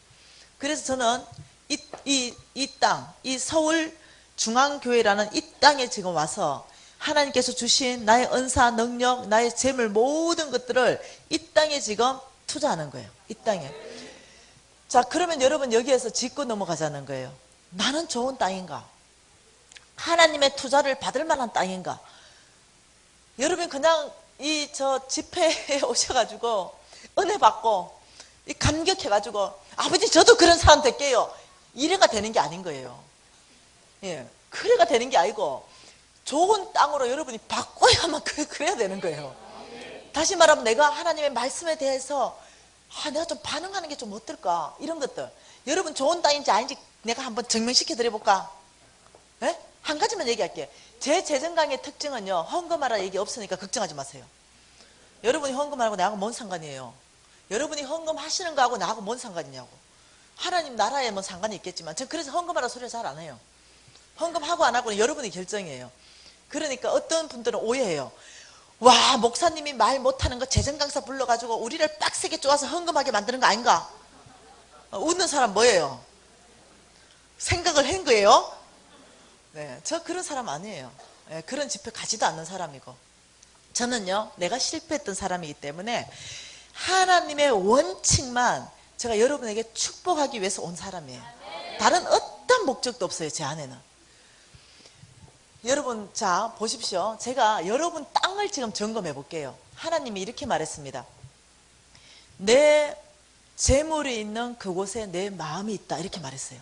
그래서 저는 이 땅, 이 서울 중앙교회라는 이 땅에 지금 와서 하나님께서 주신 나의 은사, 능력, 나의 재물 모든 것들을 이 땅에 지금 투자하는 거예요. 이 땅에. 자, 그러면 여러분 여기에서 짚고 넘어가자는 거예요. 나는 좋은 땅인가? 하나님의 투자를 받을 만한 땅인가? 여러분 그냥 저 집회에 오셔가지고 은혜 받고 감격해가지고 아버지 저도 그런 사람 될게요. 이래가 되는 게 아닌 거예요. 예, 그래가 되는 게 아니고 좋은 땅으로 여러분이 바꿔야만 그래야 되는 거예요. 다시 말하면 내가 하나님의 말씀에 대해서 내가 좀 반응하는 게 좀 어떨까? 이런 것들. 여러분 좋은 땅인지 아닌지 내가 한번 증명시켜 드려볼까? 예? 한 가지만 얘기할게요. 제 재정 강의 특징은요, 헌금하라 얘기 없으니까 걱정하지 마세요. 여러분이 헌금하고 나하고 뭔 상관이에요? 여러분이 헌금하시는 거하고 나하고 뭔 상관이냐고. 하나님 나라에 뭐 상관이 있겠지만 전 그래서 헌금하라 소리를 잘 안 해요. 헌금하고 안 하고는 여러분이 결정이에요. 그러니까 어떤 분들은 오해해요. 와, 목사님이 말 못하는 거 재정 강사 불러가지고 우리를 빡세게 쪼아서 헌금하게 만드는 거 아닌가? 웃는 사람 뭐예요? 생각을 한 거예요? 네, 저 그런 사람 아니에요. 네, 그런 집회 가지도 않는 사람이고. 저는요, 내가 실패했던 사람이기 때문에 하나님의 원칙만 제가 여러분에게 축복하기 위해서 온 사람이에요. 다른 어떤 목적도 없어요, 제 안에는. 여러분, 자, 보십시오. 제가 여러분 땅을 지금 점검해 볼게요. 하나님이 이렇게 말했습니다. 내 재물이 있는 그곳에 내 마음이 있다. 이렇게 말했어요.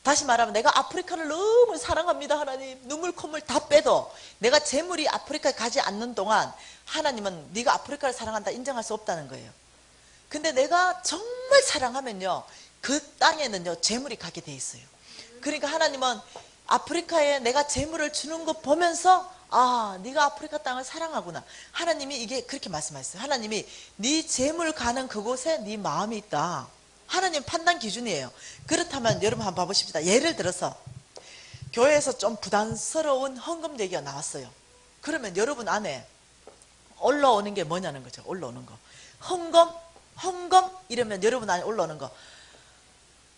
다시 말하면 내가 아프리카를 너무 사랑합니다. 하나님, 눈물 콧물 다 빼도 내가 재물이 아프리카에 가지 않는 동안 하나님은 네가 아프리카를 사랑한다 인정할 수 없다는 거예요. 근데 내가 정말 사랑하면요, 그 땅에는요 재물이 가게 돼 있어요. 그러니까 하나님은 아프리카에 내가 재물을 주는 거 보면서 네가 아프리카 땅을 사랑하구나. 하나님이 이게 그렇게 말씀하셨어요. 하나님이 네 재물 가는 그곳에 네 마음이 있다. 하나님 판단 기준이에요. 그렇다면 여러분 한번 봐보십시다. 예를 들어서 교회에서 좀 부담스러운 헌금 얘기가 나왔어요. 그러면 여러분 안에 올라오는 게 뭐냐는 거죠. 올라오는 거. 헌금 이러면 여러분 안에 올라오는 거.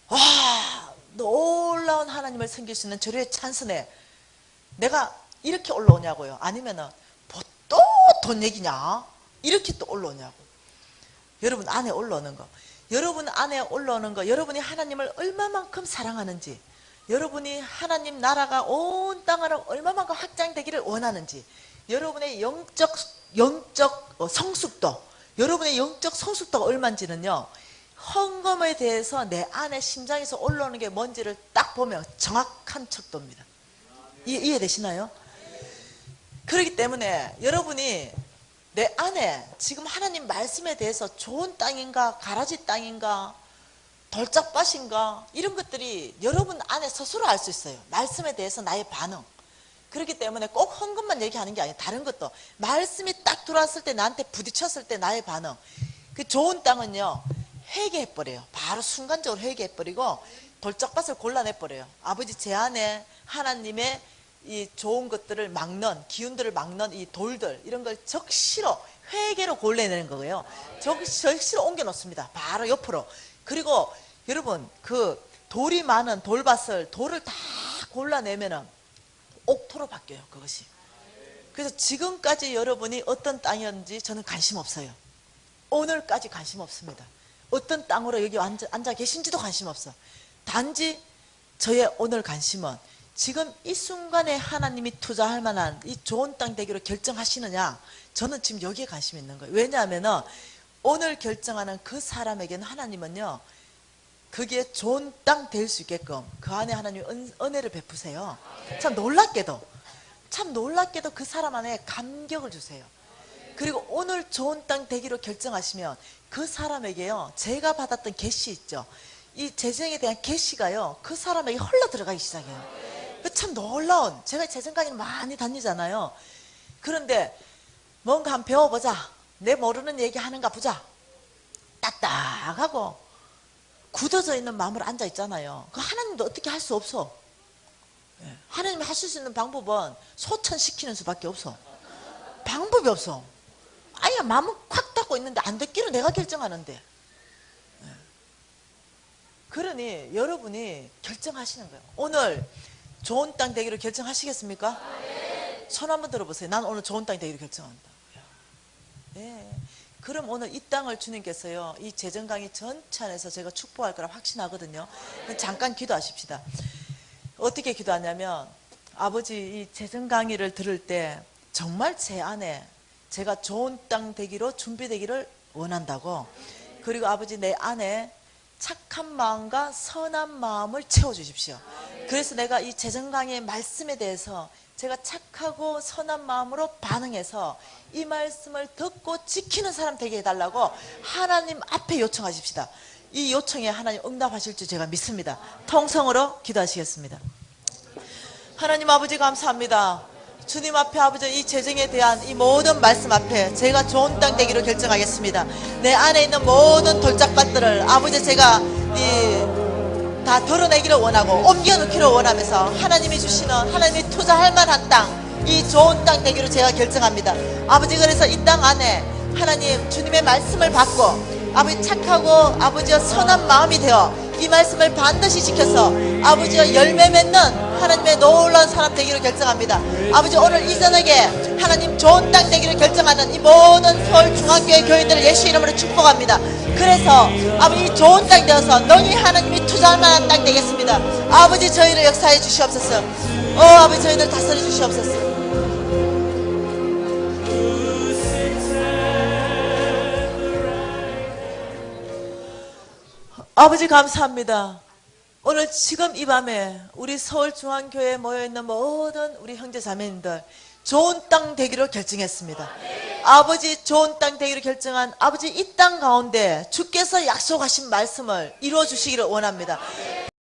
와, 놀라운 하나님을 섬길 수 있는 저의 찬스네. 내가 이렇게 올라오냐고요. 아니면은 뭐 또 돈 얘기냐? 이렇게 또 올라오냐고. 여러분 안에 올라오는 거. 여러분 안에 올라오는 거. 여러분이 하나님을 얼마만큼 사랑하는지, 여러분이 하나님 나라가 온 땅으로 얼마만큼 확장되기를 원하는지, 여러분의 영적 성숙도, 여러분의 영적 성숙도가 얼마인지는요, 헌금에 대해서 내 안에 심장에서 올라오는 게 뭔지를 딱 보면 정확한 척도입니다. 이해되시나요? 그렇기 때문에 여러분이 내 안에 지금 하나님 말씀에 대해서 좋은 땅인가, 가라지 땅인가, 돌짝밭인가, 이런 것들이 여러분 안에 스스로 알 수 있어요. 말씀에 대해서 나의 반응. 그렇기 때문에 꼭 헌금만 얘기하는 게 아니에요. 다른 것도. 말씀이 딱 들어왔을 때, 나한테 부딪혔을 때 나의 반응. 그 좋은 땅은요, 회개해버려요. 바로 순간적으로 회개해버리고 돌짝밭을 골라내버려요. 아버지, 제 안에 하나님의 이 좋은 것들을 막는, 기운들을 막는 이 돌들, 이런 걸 적시로 회개로 골라내는 거예요. 적시로 옮겨놓습니다. 바로 옆으로. 그리고 여러분, 그 돌이 많은 돌밭을, 돌을 다 골라내면은 옥토로 바뀌어요, 그것이. 그래서 지금까지 여러분이 어떤 땅이었는지 저는 관심 없어요. 오늘까지 관심 없습니다. 어떤 땅으로 여기 앉아 계신지도 관심 없어. 단지 저의 오늘 관심은 지금 이 순간에 하나님이 투자할 만한 이 좋은 땅 되기로 결정하시느냐, 저는 지금 여기에 관심이 있는 거예요. 왜냐하면 오늘 결정하는 그 사람에게는 하나님은요, 그게 좋은 땅 될 수 있게끔 그 안에 하나님이 은혜를 베푸세요. 참 놀랍게도 그 사람 안에 감격을 주세요. 그리고 오늘 좋은 땅 되기로 결정하시면 그 사람에게요, 제가 받았던 계시 있죠, 이 재정에 대한 계시가요 그 사람에게 흘러 들어가기 시작해요. 참 놀라운, 제가 재정 강의를 많이 다니잖아요. 그런데 뭔가 한번 배워보자, 내 모르는 얘기 하는가 보자, 딱딱하고 굳어져 있는 마음으로 앉아 있잖아요. 그 하나님도 어떻게 할 수 없어. 하나님이 하실 수 있는 방법은 소천시키는 수밖에 없어. 방법이 없어. 아예 마음은 콱 닫고 있는데 안 듣기로 내가 결정하는데. 그러니 여러분이 결정하시는 거예요. 오늘 좋은 땅 되기로 결정하시겠습니까? 손 한번 들어보세요. 난 오늘 좋은 땅 되기로 결정한다. 네. 그럼 오늘 이 땅을 주님께서요, 이 재정 강의 전체 안에서 제가 축복할 거라 확신하거든요. 잠깐 기도하십시다. 어떻게 기도하냐면, 아버지 이 재정 강의를 들을 때 정말 제 안에 제가 좋은 땅 되기로 준비되기를 원한다고. 그리고 아버지 내 안에 착한 마음과 선한 마음을 채워주십시오. 그래서 내가 이 재정 강의의 말씀에 대해서 제가 착하고 선한 마음으로 반응해서 이 말씀을 듣고 지키는 사람 되게 해달라고 하나님 앞에 요청하십시다. 이 요청에 하나님 응답하실 줄 제가 믿습니다. 통성으로 기도하시겠습니다. 하나님 아버지 감사합니다. 주님 앞에 아버지 이 재정에 대한 이 모든 말씀 앞에 제가 좋은 땅 되기로 결정하겠습니다. 내 안에 있는 모든 돌짝밭들을 아버지 제가 다 덜어내기를 원하고 옮겨놓기를 원하면서 하나님이 주시는 하나님이 투자할 만한 땅, 이 좋은 땅 되기로 제가 결정합니다. 아버지 그래서 이 땅 안에 하나님 주님의 말씀을 받고 아버지 착하고 아버지와 선한 마음이 되어 이 말씀을 반드시 지켜서 아버지와 열매 맺는 하나님의 놀라운 사람 되기로 결정합니다. 아버지 오늘 이 저녁에 하나님 좋은 땅 되기를 결정하는 이 모든 서울중앙교회 교인들을 예수 이름으로 축복합니다. 그래서 아버지 좋은 땅 되어서 너희 하나님이 투자할 만한 땅 되겠습니다. 아버지 저희를 역사해 주시옵소서. 아버지 저희를 다스려 주시옵소서. 아버지 감사합니다. 오늘 지금 이 밤에 우리 서울중앙교회에 모여있는 모든 우리 형제자매님들 좋은 땅 되기로 결정했습니다. 아버지 좋은 땅 되기로 결정한 아버지 이 땅 가운데 주께서 약속하신 말씀을 이루어 주시기를 원합니다.